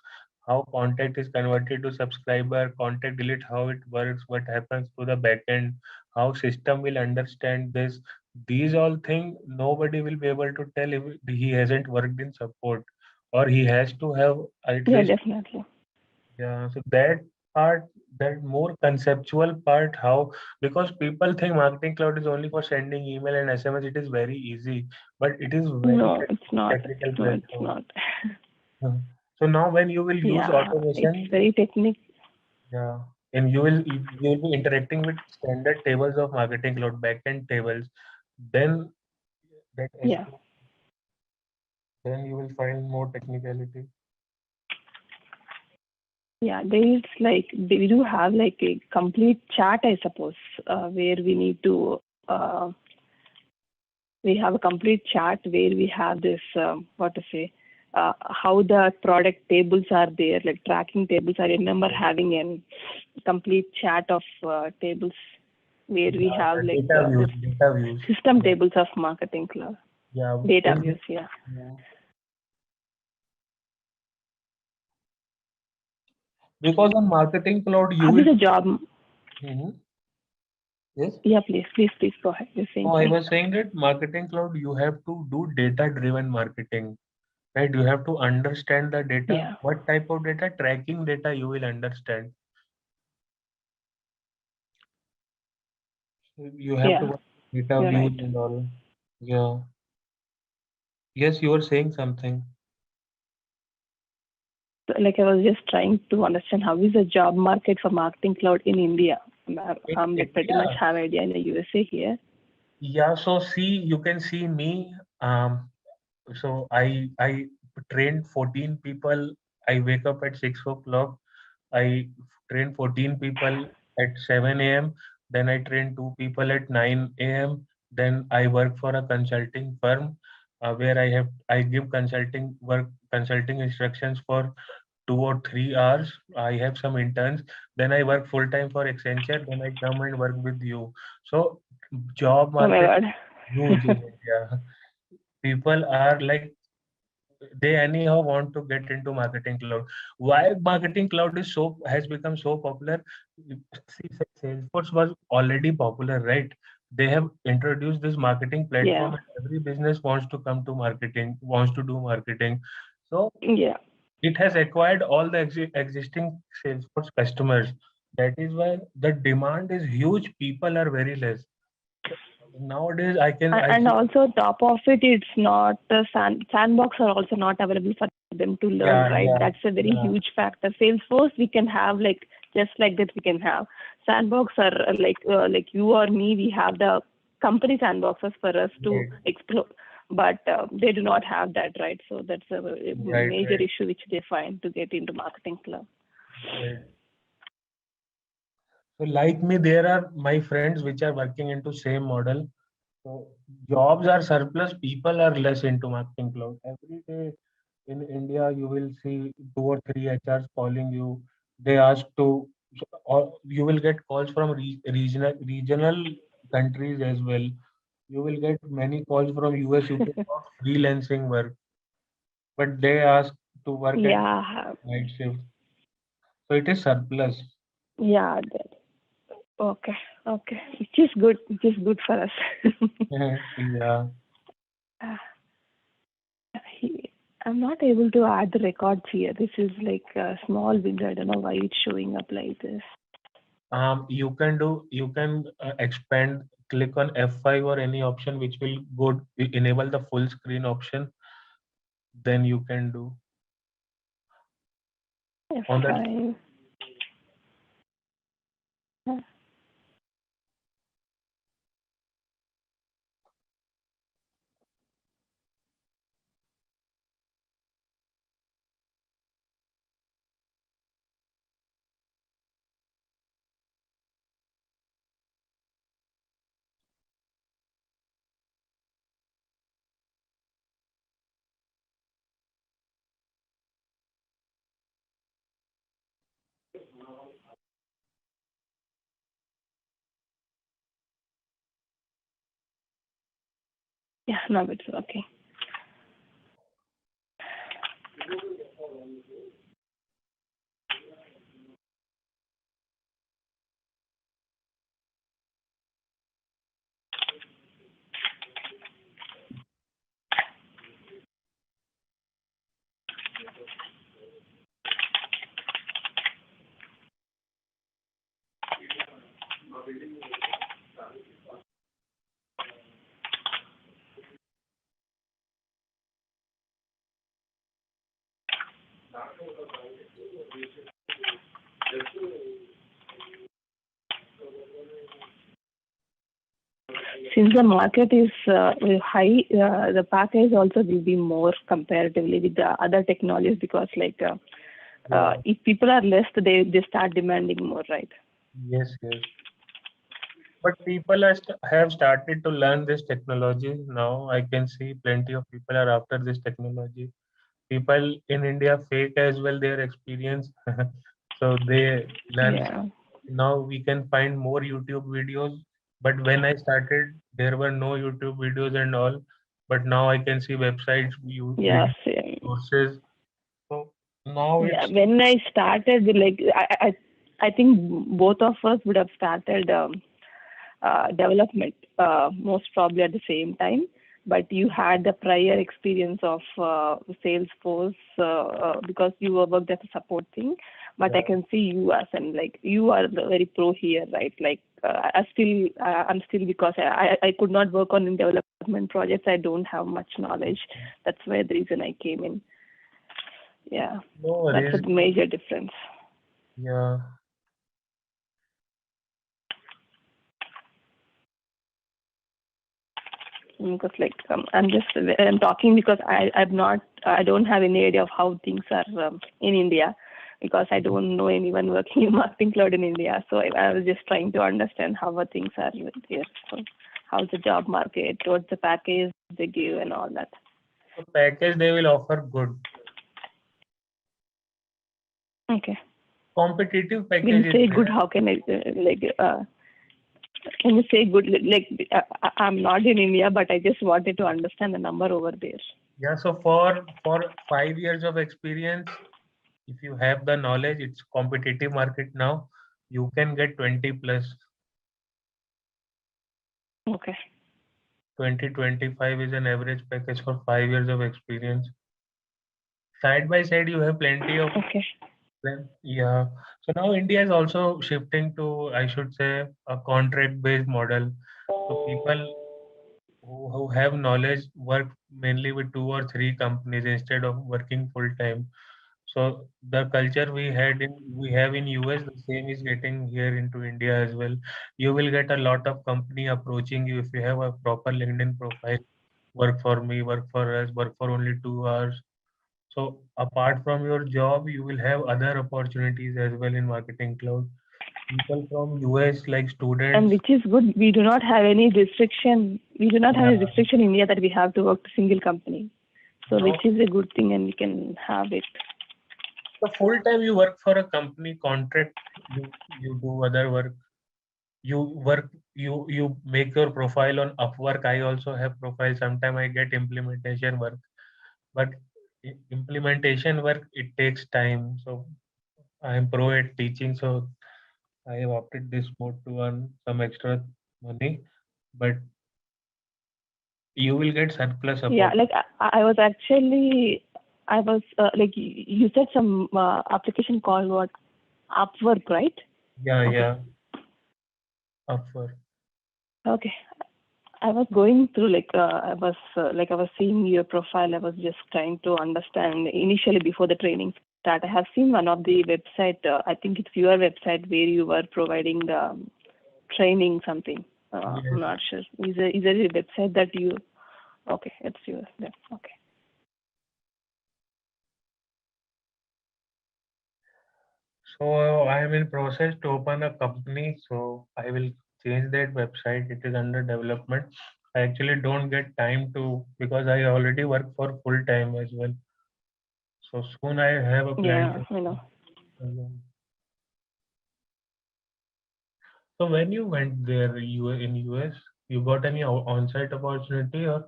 how contact is converted to subscriber, contact delete, how it works, what happens to the backend, how system will understand this. These all things nobody will be able to tell if he hasn't worked in support, or he has to have at Yeah, least. definitely. Yeah, so that part, that more conceptual part, how, because people think Marketing Cloud is only for sending email and SMS, it is very easy, but it is very No, it's not. technical No, it's platform. not. So now when you will use Yeah, it's automation, very technical. yeah, and you will be interacting with standard tables of Marketing Cloud, backend tables, then that Yeah. then you will find more technicality. Yeah, there is like we do have like a complete chart, I suppose, where we need to we have a complete chart where we have this what to say how the product tables are there, like tracking tables. I remember having a complete chart of tables where we Yeah, have the like this data views. system tables of marketing cloud Yeah, data views. Yeah. yeah. Because on Marketing Cloud, you How is will. the job? Mhm. Yes. Yeah, please go ahead. You're saying No, I something. was saying that Marketing Cloud, you have to do data-driven marketing, right? You have to understand the data. Yeah. What type of data? Tracking data you will understand. You have to Yeah, work with data you're views right. and all. Yeah. Yes, you were saying something. Like I was just trying to understand how is the job market for marketing cloud in India. In I'm like pretty much India, have idea in the USA here. yeah. So see, you can see me. So I trained 14 people. I wake up at 6 o'clock. I train 14 people at 7 a.m. Then I train two people at 9 a.m. Then I work for a consulting firm where I give consulting instructions for 2 or 3 hours. I have some interns. Then I work full time for Accenture. Then I come and work with you. So job Oh my market god. huge in India. People are like they anyhow want to get into marketing cloud. Why marketing cloud is so has become so popular? See, Salesforce was already popular, right? They have introduced this marketing platform, Yeah. and every business wants to come to marketing, wants to do marketing. So Yeah. it has acquired all the existing Salesforce customers. That is why the demand is huge. People are very less. So nowadays, I And see. also top of it, it's not sandbox are also not available for them to learn, Yeah, right? yeah, That's a very yeah. huge factor. Salesforce we can have like just like that we can have. Sandbox are like you or me, we have the company sandboxes for us to Right, explore, but they do not have that, right? So that's a right, major right, issue which they find to get into marketing club. right. So like me, there are my friends which are working into same model. So jobs are surplus, people are less into marketing cloud. Every day in India, you will see two or three HRs calling you. They ask to, or you will get calls from regional countries as well. You will get many calls from US, UK for freelancing work, but they ask to work at Yeah, night shift. So it is surplus. yeah. Okay, okay. It is good for us. Yeah. Uh, I'm not able to add the records here. This is like a small window. I don't know why it's showing up like this. You can expand, click on F5 or any option which will enable the full screen option. Then you can do on that. F5. Yeah, now it's okay. Since the market is high, the package also will be more comparatively with the other technologies because Yeah. if people are less, they start demanding more, right? Yes, yes. But people have started to learn this technology now. I can see plenty of people are after this technology. People in India fake as well their experience, so they learn. Yeah. Now we can find more YouTube videos. But when I started, there were no YouTube videos and all. But now I can see websites, Yeah, video same. sources. So now Yeah, it's when I started, I think both of us would have started development most probably at the same time. But you had the prior experience of Salesforce because you were worked as a support thing. But I can see you as and like you are the very pro here, right? Like I'm still because I could not work on in development projects. I don't have much knowledge. That's why the reason I came in. Yeah, No that's worries. a major difference. Yeah. Because like I'm talking because I don't have any idea of how things are in India, because I don't know anyone working in marketing cloud in India. So I was just trying to understand how things are here. So how's the job market, what's the package they give and all that. So package they will offer good. Okay. Competitive When package you is say there. good, how can I when you say good, like I'm not in India, but I just wanted to understand the number over there. Yeah, so for 5 years of experience, if you have the knowledge, it's competitive market now. You can get 20 plus. Okay. 2025 is an average package for 5 years of experience. Side by side, you have plenty of. Okay. Yeah. So now India is also shifting to, I should say, a contract-based model. So people who have knowledge work mainly with 2 or 3 companies instead of working full time. So the culture we have in US, the same is getting here into India as well. You will get a lot of company approaching you if you have a proper LinkedIn profile. Work for me, work for us, work for only 2 hours. So apart from your job, you will have other opportunities as well in marketing cloud. People from US like And students. which is good. We do not have any restriction. We do not have any Yeah. restriction in India that we have to work to single company. So Now, which is a good thing, and we can have it. the full time you work for a company contract, you do other work. You work you make your profile on Upwork. I also have profile. Sometimes I get implementation work, but implementation work it takes time. So I am pro at teaching. So I have opted this mode to earn some extra money, but you will get surplus Yeah, support. like I was actually, I was like you said some application called what, Upwork, right? Yeah, Okay. yeah, Upwork. Okay. I was going through I was seeing your profile. I was just trying to understand initially before the training start. I have seen one of the website. I think it's your website where you were providing training something. I'm Yes. not sure. Is there a website that you? Okay, it's yours. Yeah. Okay. So I am in process to open a company. So I will change that website. It is under development. I actually don't get time to because I already work for full time as well. So soon I have a plan Yeah, to. I know. So when you went there, you were in US, you got any on-site opportunity or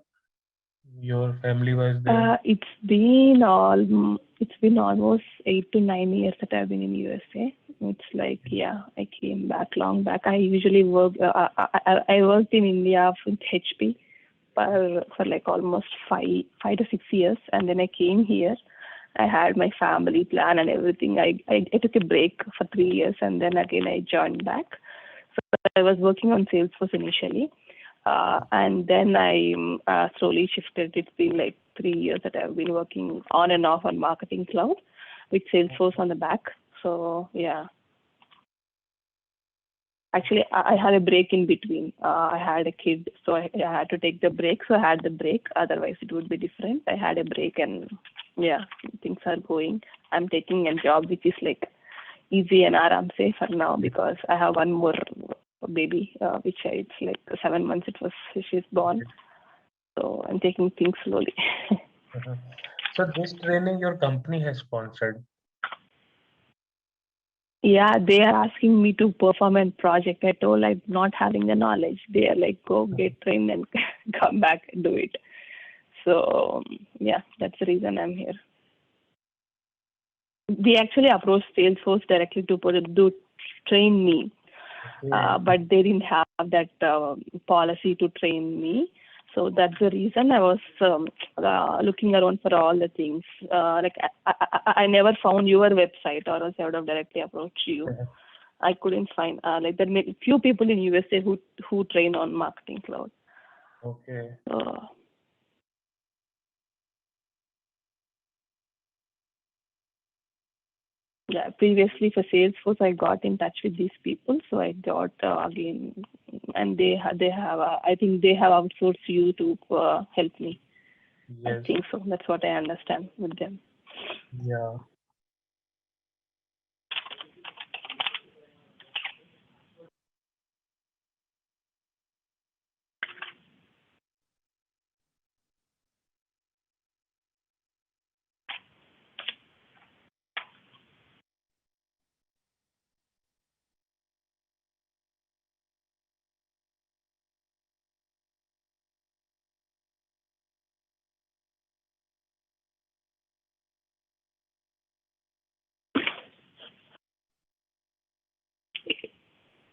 your family was there? It's been almost 8 to 9 years that I've been in USA. It's like, yeah, I came back long back. I usually work. I worked in India with HP for like almost 5 to 6 years, and then I came here. I had my family plan and everything. I took a break for 3 years, and then again I joined back. So I was working on Salesforce initially. And then I slowly shifted. It's been like 3 years that I've been working on and off on Marketing Cloud with Salesforce on the back. So yeah, actually I had a break in between. I had a kid, so I had to take the break. So I had the break. Otherwise, it would be different. I had a break, and yeah, things are going. I'm taking a job which is like easy and aram say for now, because I have one more baby, it's like 7 months. She's born. So I'm taking things slowly. Uh-huh. So this training your company has sponsored. Yeah, they are asking me to perform a project. I told I'm not having the knowledge. They are like, go get trained and come back and do it. So yeah, that's the reason I'm here. They actually approached Salesforce directly to train me, Okay. but they didn't have that policy to train me. So that's the reason I was looking around for all the things. Like I never found your website, or else I would have directly approached you. I couldn't find like there may be few people in USA who train on Marketing Cloud. Okay. Yeah, previously for Salesforce, I got in touch with these people, so I got again, and they have I think they have outsourced you to help me. Yes. I think so. That's what I understand with them. Yeah.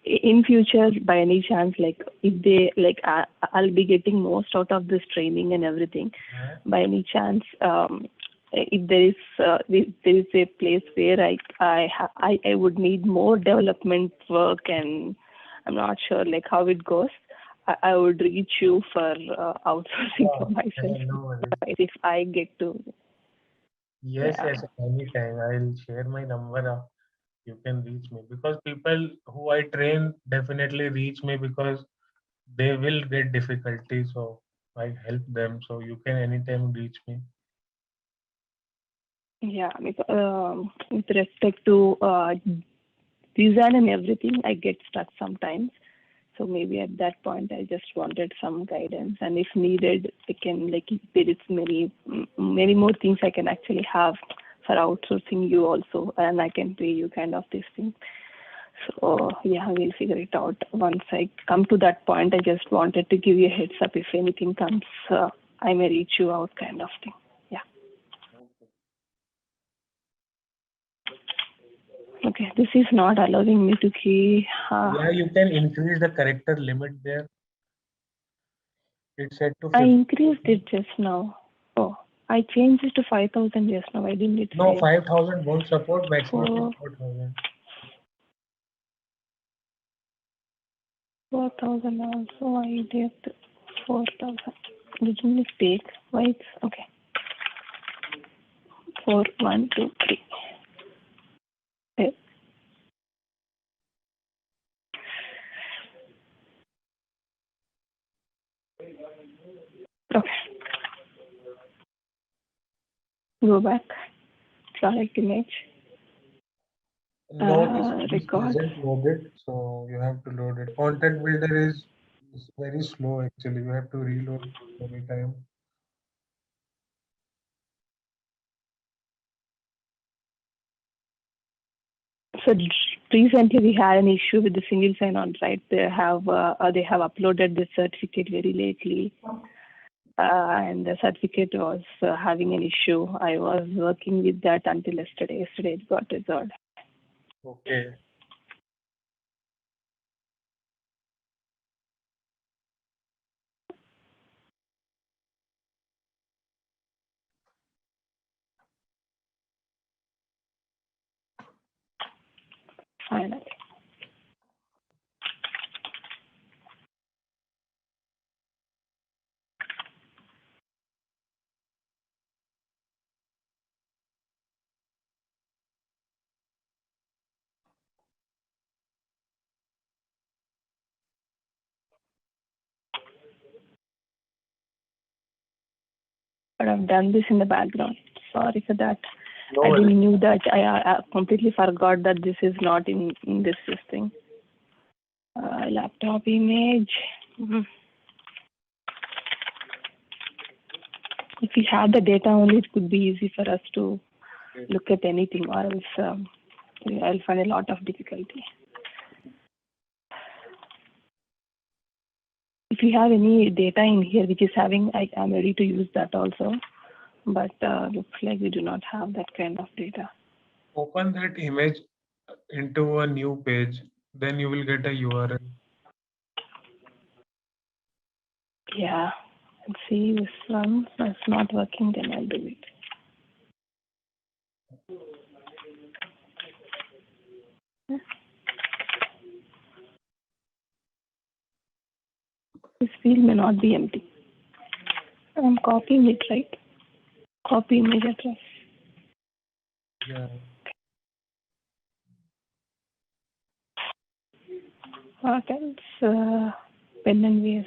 In future, by any chance, like if they like I'll be getting most out of this training and everything. By any chance, if there is a place where I would need more development work, and I'm not sure like how it goes, I would reach you for outsourcing for myself. No, If I get to. yes, Yeah. yes, anytime. I'll share my number. You can reach me, because people who I train definitely reach me because they will get difficulty. So I help them. So you can anytime reach me. Yeah, with respect to design and everything, I get stuck sometimes. So maybe at that point, I just wanted some guidance, and if needed, I can like if there is many more things I can actually have for outsourcing you also, and I can pay you kind of this thing. So yeah, we'll figure it out once I come to that point. I just wanted to give you a heads up if anything comes, I may reach you out kind of thing. Yeah. Okay, this is not allowing me to key. Yeah, you can increase the character limit there. It's set to I 50. increased it just now. Oh, I changed it to 5,000 just now. I didn't it No, say 5,000 won't support. Maximum is 4,000. 4,000 also. I did 4,000. Didn't it take? Why it's okay. 4, 1, 2, 3. Okay. Okay. Go back. Product image. No, this Record. isn't loaded, so you have to load it. Content builder is very slow actually. You have to reload every time. So recently we had an issue with the single sign-on, right? They have uploaded the certificate very lately, and the certificate was having an issue. I was working with that until yesterday. Yesterday it got resolved. Okay. Finally. But I've done this in the background. Sorry for that. No I worries. didn't knew that. I completely forgot that this is not in this thing. Laptop image. If we had the data only, it could be easy for us to look at anything, or else I'll find a lot of difficulty. If you have any data in here which is having, I'm ready to use that also. But looks like we do not have that kind of data. Open that image into a new page. Then you will get a URL. Yeah. Let's see, this one is not working, then I'll do it. This field may not be empty. I'm copying it, right? Copy image address. Yeah. What else? Pen and VS.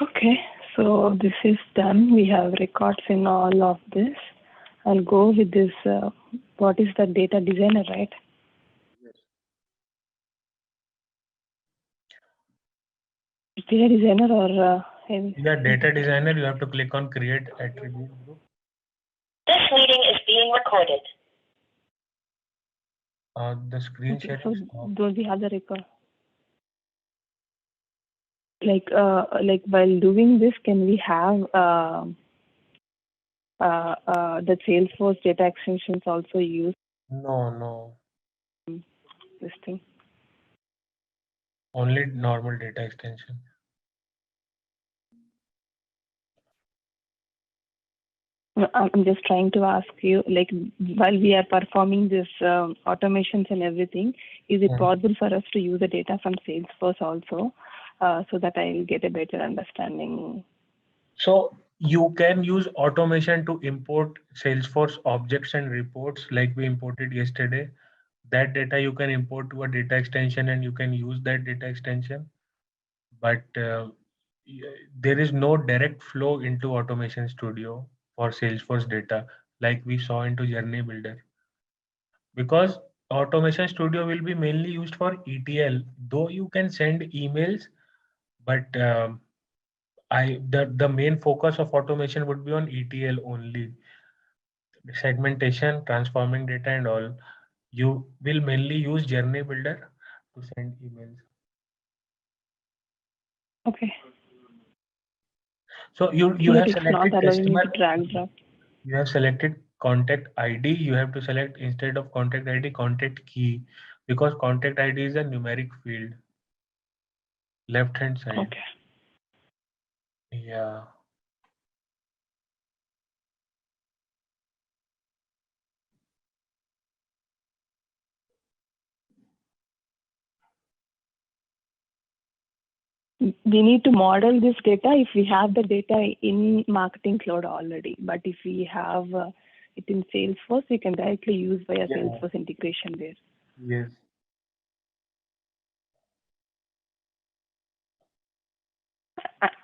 Okay, so this is done. We have records in all of this. I'll go with this. What is the data designer, right? Yes. Data designer or Yeah, data designer, you have to click on create attribute group. This meeting is being recorded. The screen okay, share so is off. don't we have the record? Like while doing this, can we have the Salesforce data extensions also use No. this thing? Only normal data extension. No, I'm just trying to ask you, like, while we are performing this automations and everything, is it possible for us to use the data from Salesforce also, so that I'll get a better understanding? So you can use automation to import Salesforce objects and reports like we imported yesterday. That data you can import to a data extension and you can use that data extension. But there is no direct flow into Automation Studio for Salesforce data like we saw into Journey Builder. Because Automation Studio will be mainly used for ETL, though you can send emails, but the main focus of automation would be on ETL only. Segmentation, transforming data and all. You will mainly use Journey Builder to send emails. Okay. So you Here have it's not selected allowing me customer. to drag drop. You have selected contact ID. You have to select instead of contact ID, contact key, because contact ID is a numeric field. Left hand side. Okay. Yeah. We need to model this data if we have the data in Marketing Cloud already. But if we have it in Salesforce, we can directly use via Salesforce integration there. Yes.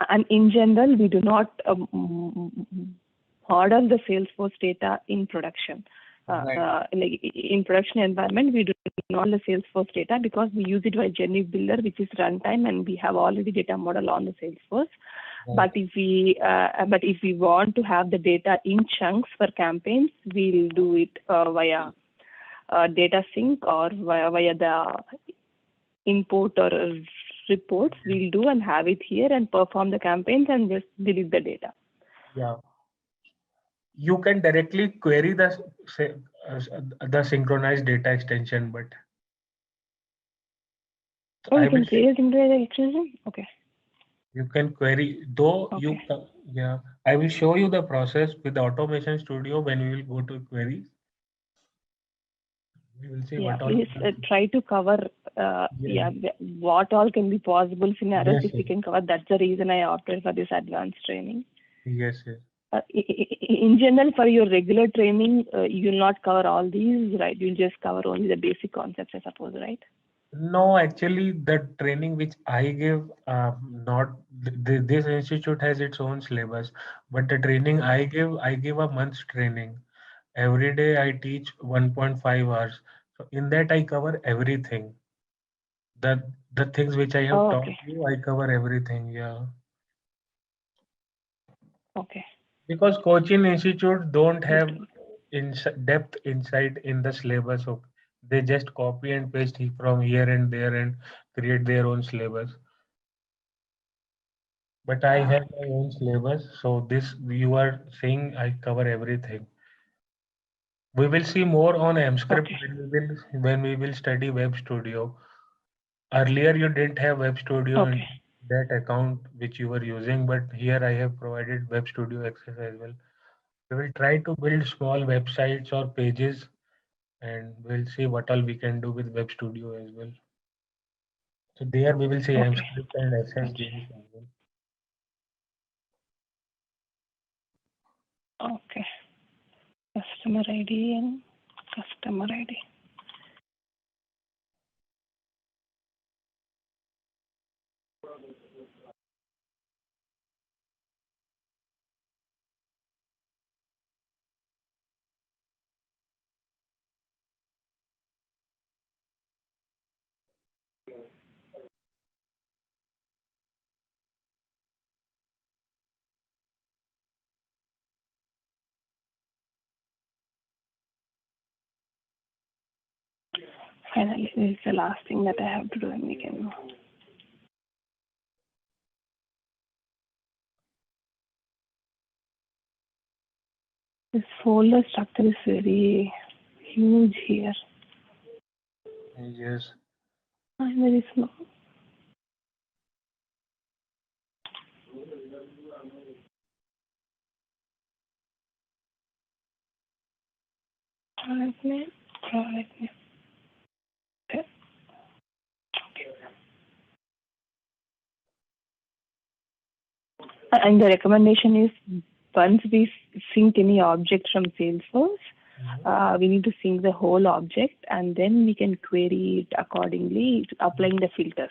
And in general, we do not model the Salesforce data in production. Right. Like in production environment, we do not the Salesforce data because we use it by Journey Builder, which is runtime, and we have already data model on the Salesforce. Right. But if we want to have the data in chunks for campaigns, we'll do it via data sync or via the import or reports. We'll do and have it here and perform the campaigns and just delete the data. Yeah. You can directly query the synchronized data extension, but Oh, you can query the extension? Okay. You can query, though Okay. yeah, I will show you the process with the Automation Studio when we will go to queries. We will see Yeah, what all. please try to cover Yeah. what all can be possible scenarios. Yes, If we yes, can cover, that's the reason I opted for this advanced training. yes, yes. In general, for your regular training, you'll not cover all these, right? You'll just cover only the basic concepts, I suppose, right? No, actually, the training which I give, not this institute has its own syllabus, but the training I give a month's training. Every day I teach 1.5 hours. So in that I cover everything. The things which I have Oh, taught okay. you, I cover everything. Yeah. Okay. Because coaching institutes don't Yes. have depth insight in the syllabus. So they just copy and paste from here and there and create their own syllabus. But I Yeah. have my own syllabus, so this you are saying I cover everything. We will see more on MScript Okay. when we will study Web Studio. Earlier you didn't have Web Studio Okay. and that account which you were using, but here I have provided Web Studio access as well. We will try to build small websites or pages and we'll see what all we can do with Web Studio as well. So there we will see Okay. MScript and Gotcha. SSJS as well. Okay. Customer ID and customer ID. Finally, this is the last thing that I have to do, and we can. This folder structure is very huge here. Yes. And there is no. Product name. Product name. Okay. And the recommendation is once we sync any object from Salesforce, we need to sync the whole object and then we can query it accordingly, applying the filters.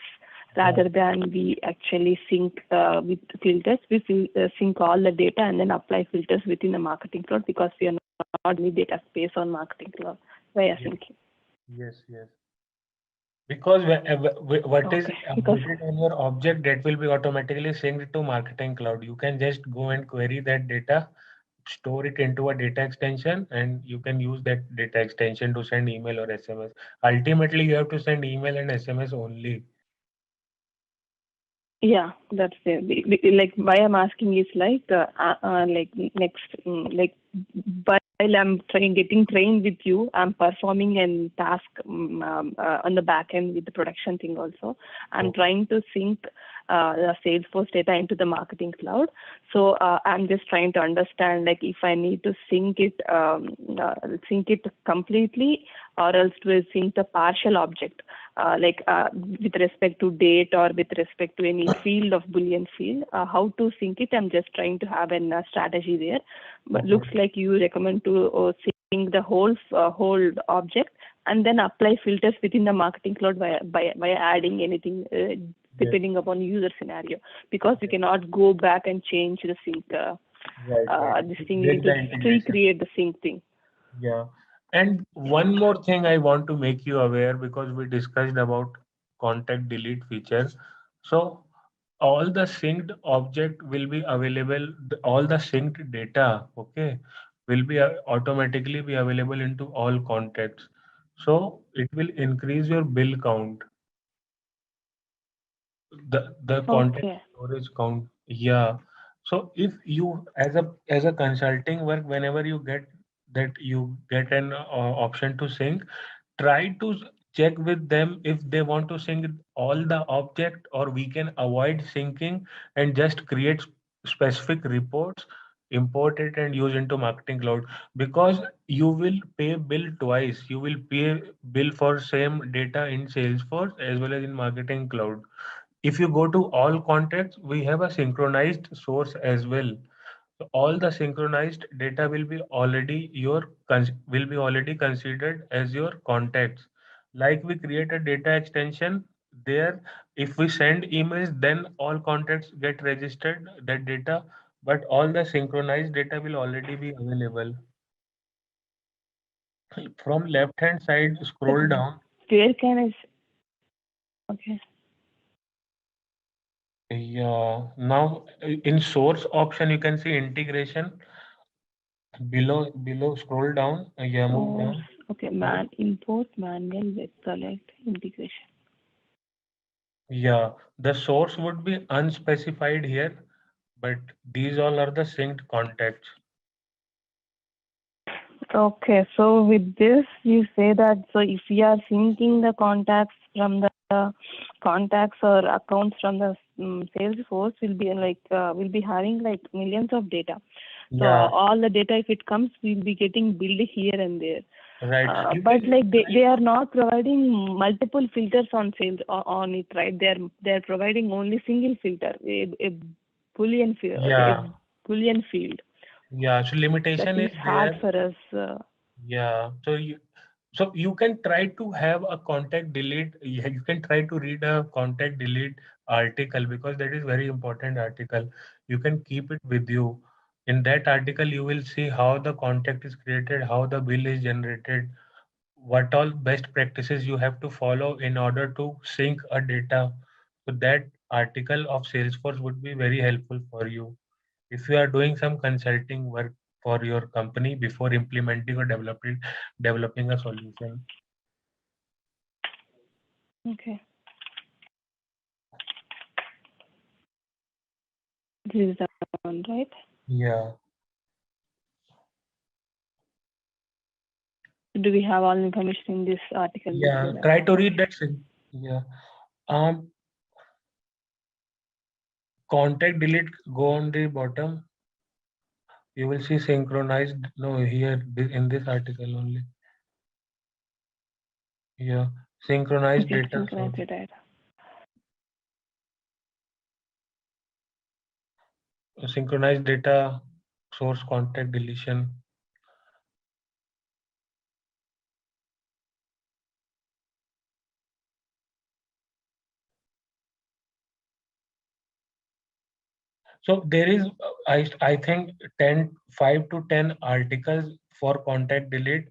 Rather than we actually sync with filters, we sync all the data and then apply filters within the marketing cloud because we are not need data space on marketing cloud via Yes. syncing. Yes. Yes. Because what is Okay, because updated on your object that will be automatically synced to Marketing Cloud. You can just go and query that data, store it into a data extension, and you can use that data extension to send email or SMS. Ultimately, you have to send email and SMS only. yeah, that's it. Like why I'm asking is like next while I'm getting trained with you, I'm performing a task on the back end with the production thing also. I'm Okay. trying to sync the Salesforce data into the marketing cloud. So I'm just trying to understand like if I need to sync it completely or else to sync the partial object. With respect to date or with respect to any field of Boolean field, how to sync it. I'm just trying to have a strategy there. But Okay. looks like you recommend to sync the whole object and then apply filters within the marketing cloud by adding anything Yes. depending upon user scenario because you cannot go back and change the sync. Right. Right. This To thing you break need to the integration. recreate the sync thing. Yeah. And one more thing I want to make you aware because we discussed about contact delete feature. So all the synced object will be available, all the synced data, okay, will be automatically be available into all contacts. So it will increase your bill count, the content Okay. storage count. Yeah. So if you as a consulting work, whenever you get that you get an option to sync, try to check with them if they want to sync all the object or we can avoid syncing and just create specific reports import it and use into Marketing Cloud, because you will pay bill twice. You will pay bill for same data in Salesforce as well as in Marketing Cloud. If you go to all contacts, we have a synchronized source as well. So all the synchronized data will be already considered as your contacts. Like we create a data extension there. If we send emails, then all contacts get registered that data, but all the synchronized data will already be available. From left hand side, So scroll down. where can I? Okay. Yeah. Now in source option, you can see integration. Below, scroll down. Yeah, move Source. down. Okay. Source. Import manual web select integration. Yeah, the source would be unspecified here, but these all are the synced contacts. Okay, so with this, you say that so if we are syncing the contacts from the contacts or accounts from the Salesforce, will be having like millions of data. So Yeah, all the data, if it comes, will be getting billed here and there. right. You But can like they are not providing multiple filters on sales on it, right? They're providing only single filter, a boolean field, okay, yeah, a boolean field. yeah. So That limitation is is hard there. for us. Yeah. So you can try to have a contact delete. Yeah, you can try to read a contact delete article, because that is very important article. You can keep it with you. In that article, you will see how the contact is created, how the bill is generated, what all best practices you have to follow in order to sync a data. So that article of Salesforce would be very helpful for you if you are doing some consulting work for your company before implementing or developing a solution. Okay. This is the one, right? Yeah, Do we have all information in this article yeah. before that? Try to read Okay. that. Yeah. Um, Contact delete. Go on the bottom. You will see synchronized. No, here in this article only. Yeah, synchronized Okay, data synchronize source. the data. Synchronized data source contact deletion. So there is, I think 5 to 10 articles for contact delete.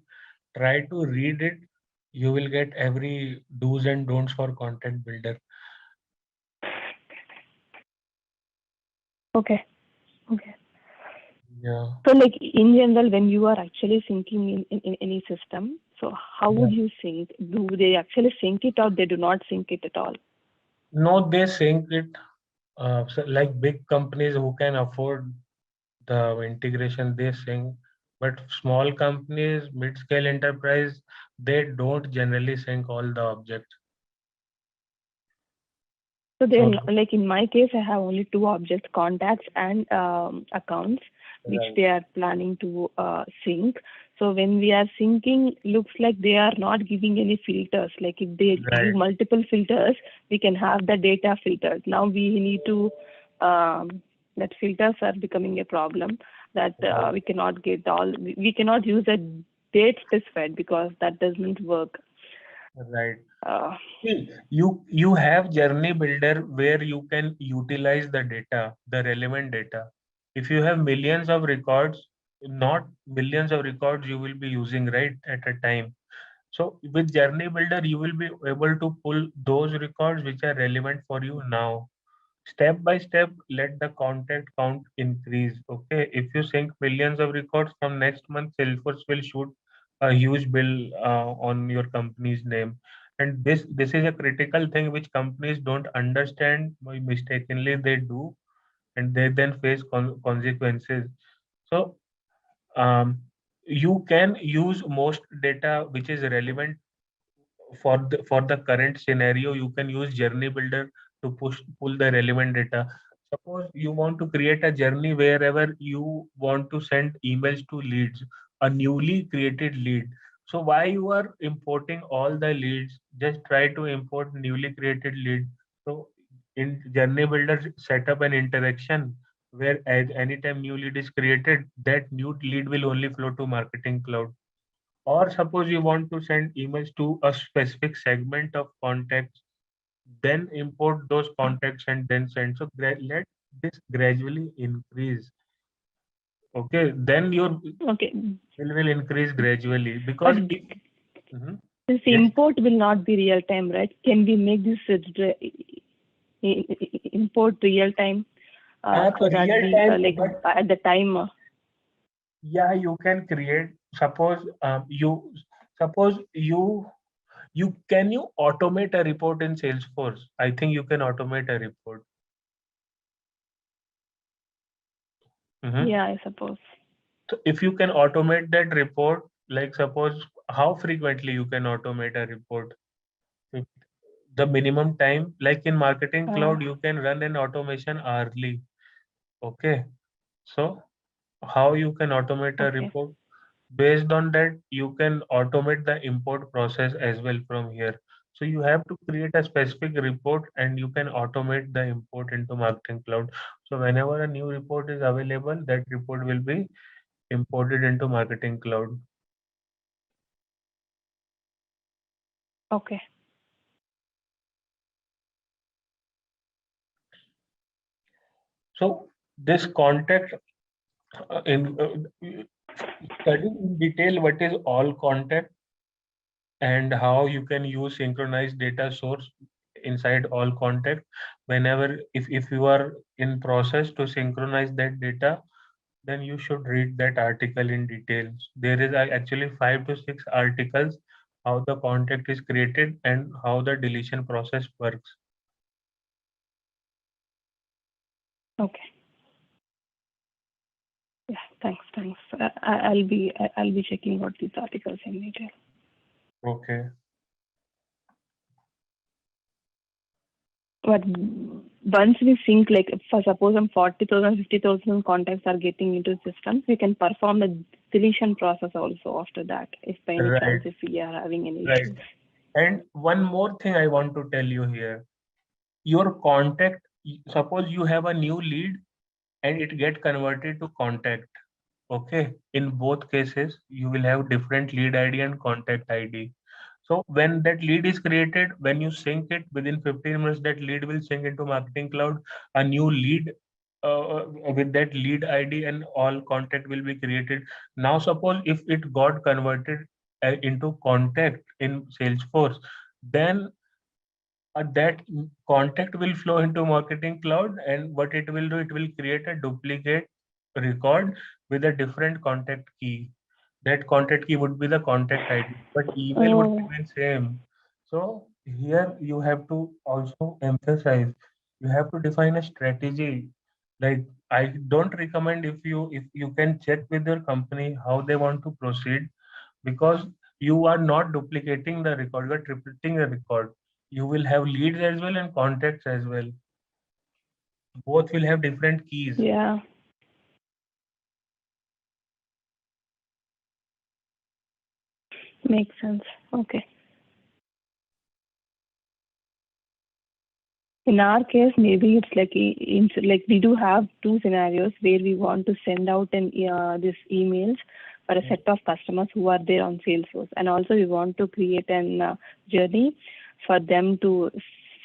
Try to read it. You will get every do's and don'ts for content builder. Okay. Okay. Yeah. So like in general, when you are actually syncing in any system, so how Yeah. would you sync? Do they actually sync it or they do not sync it at all? No, they sync it. So like big companies who can afford the integration, they sync. But small companies, mid-scale enterprise, they don't generally sync all the objects. So So then, like in my case, I have only two objects, contacts and accounts, which right, they are planning to sync. So when we are syncing, looks like they are not giving any filters. Like if they give right, multiple filters, we can have the data filtered. Now we need to, that filters are becoming a problem, that right, we cannot get all, we cannot use a date specified because that doesn't work. right. Uh, See, you have journey builder where you can utilize the data, the relevant data. If you have millions of records, not millions of records you will be using right at a time. So with journey builder, you will be able to pull those records which are relevant for you now. Step by step, let the contact count increase. Okay, if you sync millions of records from next month, Salesforce will shoot a huge bill on your company's name. And this is a critical thing which companies don't understand. Mistakenly they do, and they then face consequences. So you can use most data which is relevant for the current scenario. You can use journey builder to pull the relevant data. Suppose you want to create a journey wherever you want to send emails to leads, a newly created lead. So why you are importing all the leads? Just try to import newly created lead. So in Journey Builder, set up an interaction where as anytime new lead is created, that new lead will only flow to Marketing Cloud. Or suppose you want to send emails to a specific segment of contacts, then import those contacts and then send. So let this gradually increase. Okay, then your Okay. will increase gradually But because if Mhm. this Yes, import will not be real time, right? Can we make this import real time so that real we time, like but at the time? yeah, you can create. Suppose you can you automate a report in Salesforce. I think you can automate a report. Mhm. Yeah, I suppose. So if you can automate that report, like suppose how frequently you can automate a report? If the minimum time, like in Marketing Uh, Cloud, you can run an automation hourly. Okay. So how you can automate a okay. report? Based on that, you can automate the import process as well from here. So you have to create a specific report and you can automate the import into Marketing Cloud. So whenever a new report is available, that report will be imported into Marketing Cloud. Okay. So this contact in study in detail what is all contact and how you can use synchronized data source inside all contact. Whenever if you are in process to synchronize that data, then you should read that article in details. There is actually 5 to 6 articles how the contact is created and how the deletion process works. Okay. Yeah. Thanks. I'll be checking out these articles in detail. Okay. But once we sync, like for suppose 40,000, 50,000 contacts are getting into systems, we can perform the deletion process also after that, if by any chance Right. if we are having any Right. issues. And one more thing I want to tell you here. Your contact, suppose you have a new lead and it get converted to contact. Okay. In both cases, you will have different lead ID and contact ID. So when that lead is created, when you sync it within 15 minutes, that lead will sync into Marketing Cloud. A new lead with that lead ID and all contact will be created. Now, suppose if it got converted into contact in Salesforce, then that contact will flow into Marketing Cloud, and what it will do, it will create a duplicate record with a different contact key. That contact key would be the contact ID, but email would Oh, remain same. So here you have to also emphasize, you have to define a strategy. Like I don't recommend, if you can check with your company how they want to proceed, because you are not duplicating the record, you are tripleting the record. You will have leads as well and contacts as well. Both will have different keys. yeah, makes sense. Okay. In our case, maybe it's like we do have two scenarios where we want to send out this emails for a set of customers who are there on Salesforce, and also we want to create an journey for them to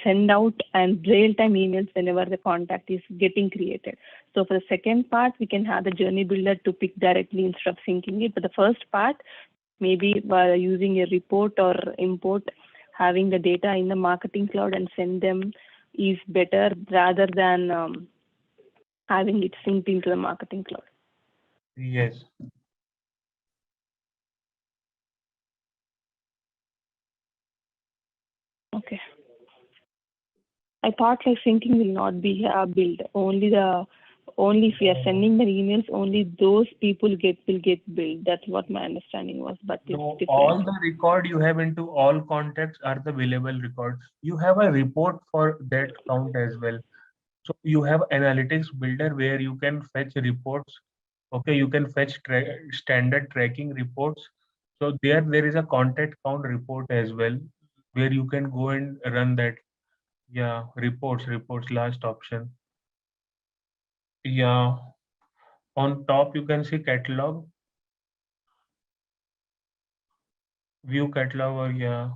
send out and real-time emails whenever the contact is getting created. So for the second part, we can have the journey builder to pick directly instead of syncing it. But the first part, maybe by using a report or import, having the data in the Marketing Cloud and send them is better rather than having it synced into the Marketing Cloud. Yes. Okay. I thought like syncing will not be built. Only if we are sending the emails, only those people will get billed. That's what my understanding was, but it's No, all different. the record you have into all contacts are the billable record. You have a report for that count as well. So you have analytics builder where you can fetch reports. Okay, you can fetch standard tracking reports. So there is a contact count report as well, where you can go and run that. Yeah, reports, last option. Yeah, on top you can see catalog, view catalog, or yeah,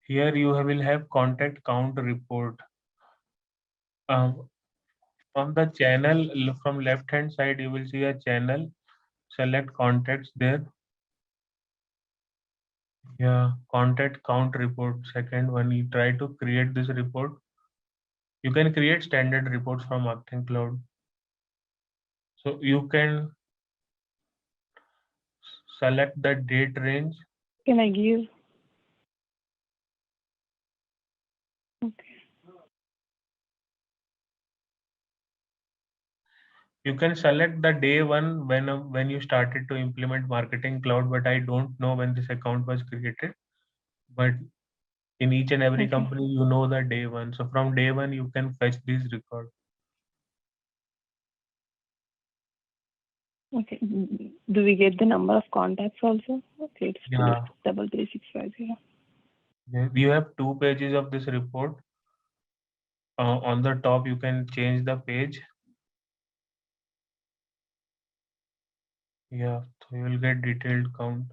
here you will have contact count report. Um, from the channel, from left hand side, you will see a channel. Select contacts there. Yeah, contact count report. Second one, you try to create this report. You can create standard reports from Marketing Cloud. So you can select the date range. Can I give? Okay. You can select the day one when you started to implement Marketing Cloud, but I don't know when this account was created. But in each and every Okay. company, you know the day one. So from day one, you can fetch these records. Okay. Do we get the number of contacts also? Okay, it's Yeah, 33650. you have 2 pages of this report. On the top, you can change the page. Yeah, so you will get detailed count.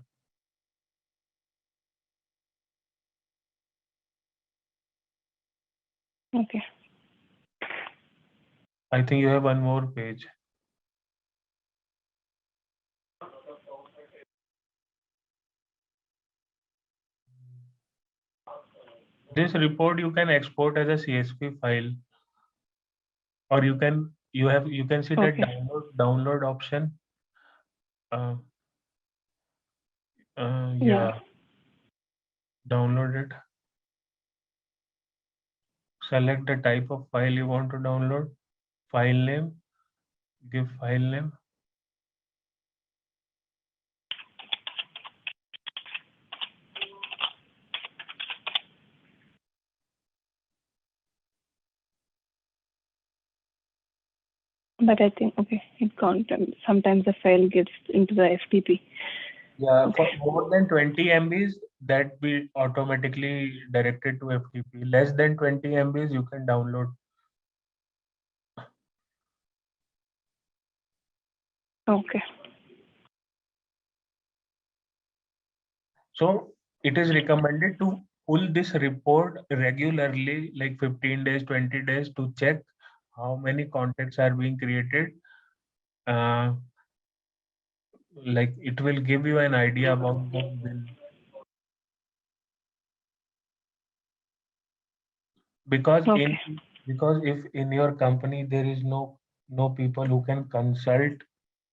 Okay. I think you have one more page. This report you can export as a CSV file, or you can see that Okay. download option. Uh, Yeah. yeah, download it. Select the type of file you want to download. File name. Give file name. But I think, okay, it can't. Sometimes the file gets into the FTP. Yeah, Okay. for more than 20 MBs, that be automatically directed to FTP. Less than 20 MBs, you can download. Okay. So it is recommended to pull this report regularly, like 15 days, 20 days, to check how many contacts are being created. Uh, like it will give you an idea about the bill. Because Okay. if in your company there is no people who can consult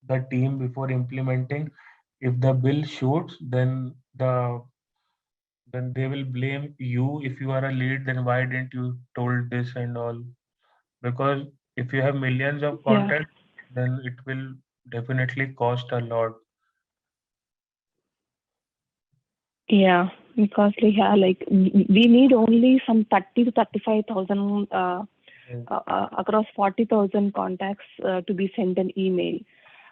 the team before implementing, if the bill shoots, then they will blame you. If you are a lead, then why didn't you told this and all? Because if you have millions of Yeah. contacts, then it will definitely cost a lot. Yeah. Because like we need only some 30 to 35,000 Yes. across 40,000 contacts to be sent an email.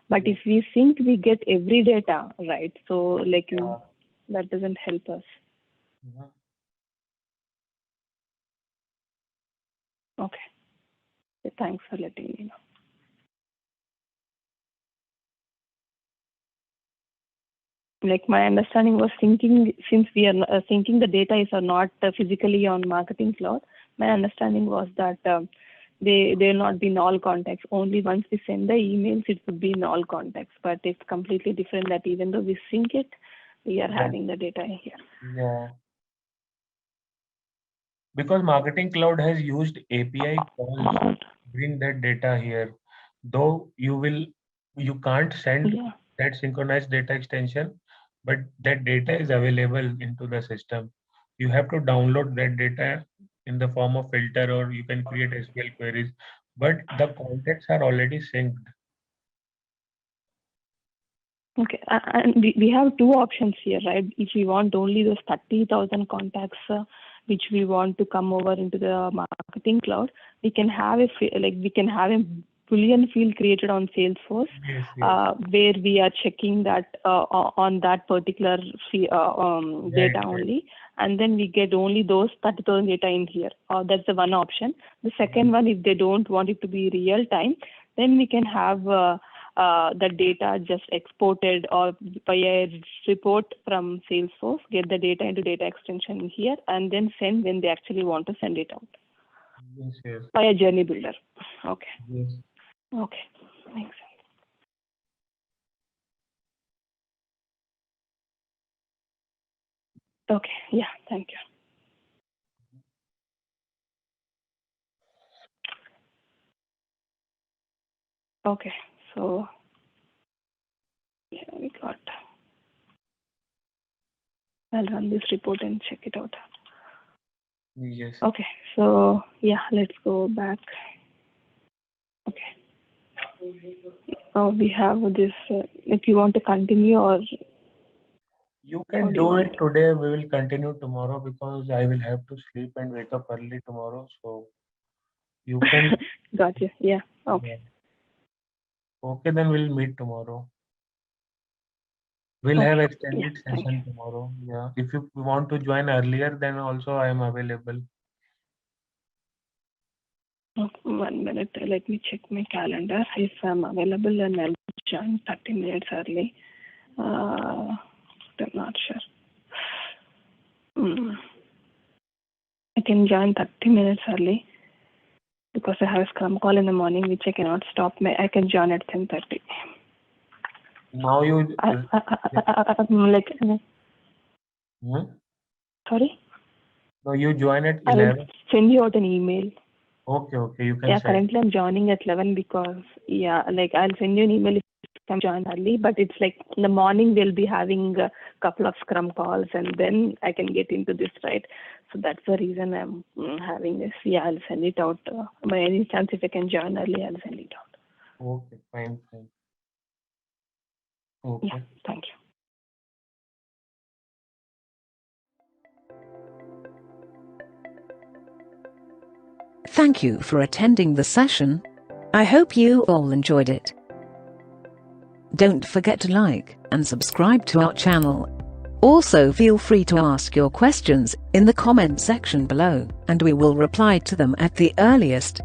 But Yes. if we sync, we get every data, right? So Yeah. that doesn't help us. Mhm. Okay. Thanks for letting me know. Like my understanding was syncing, since we are syncing the data is not physically on Marketing Cloud. My understanding was that they'll not be in all contacts. Only once we send the emails, it would be in all contacts. But it's completely different that even though we sync it, we are Yeah. having the data here. Yeah. Because Marketing Cloud has used API calls to bring that data here. Though you can't send Yeah. that synchronized data extension, but that data is available into the system. You have to download that data in the form of filter, or you can create SQL queries. But the contacts are already synced. Okay. And we have two options here, right? If we want only those 30,000 contacts which we want to come over into the marketing cloud, we can have a Boolean field created on Salesforce, where we are checking that on that particular data only, and then we get only those 30,000 data in here. That's the one option. The second one, if they don't want it to be real time, then we can have the data just exported or by a report from Salesforce, get the data into data extension here, and then send when they actually want to send it out. By a journey builder. Okay. Okay, makes sense. Okay, yeah, thank you. Okay, so yeah, we got. I'll run this report and check it out. Yes. Okay, so yeah, let's go back. Okay. Now we have this. If you want to continue, or you can do it today. We will continue tomorrow because I will have to sleep and wake up early tomorrow. So you can. Gotcha. Yeah. Okay. Yeah. Okay, then we'll meet tomorrow. We'll have extended session tomorrow. Yeah. If you want to join earlier, then also I am available. 1 minute. Let me check my calendar. If I'm available, then I'll join 30 minutes early. I'm not sure. I can join 30 minutes early because I have a Scrum call in the morning, which I cannot stop. I can join at 10:30. Now you. Sorry? No, you join at 11. I will send you out an email. Okay, you can. Yeah, currently I'm joining at 11 because I'll send you an email if I'm join early, but it's like in the morning we'll be having a couple of Scrum calls and then I can get into this, right? So that's the reason I'm having this. Yeah, I'll send it out. By any chance, if I can join early, I'll send it out. Okay, fine. Okay. Yeah, thank you. Thank you for attending the session. I hope you all enjoyed it. Don't forget to like and subscribe to our channel. Also, feel free to ask your questions in the comment section below, and we will reply to them at the earliest.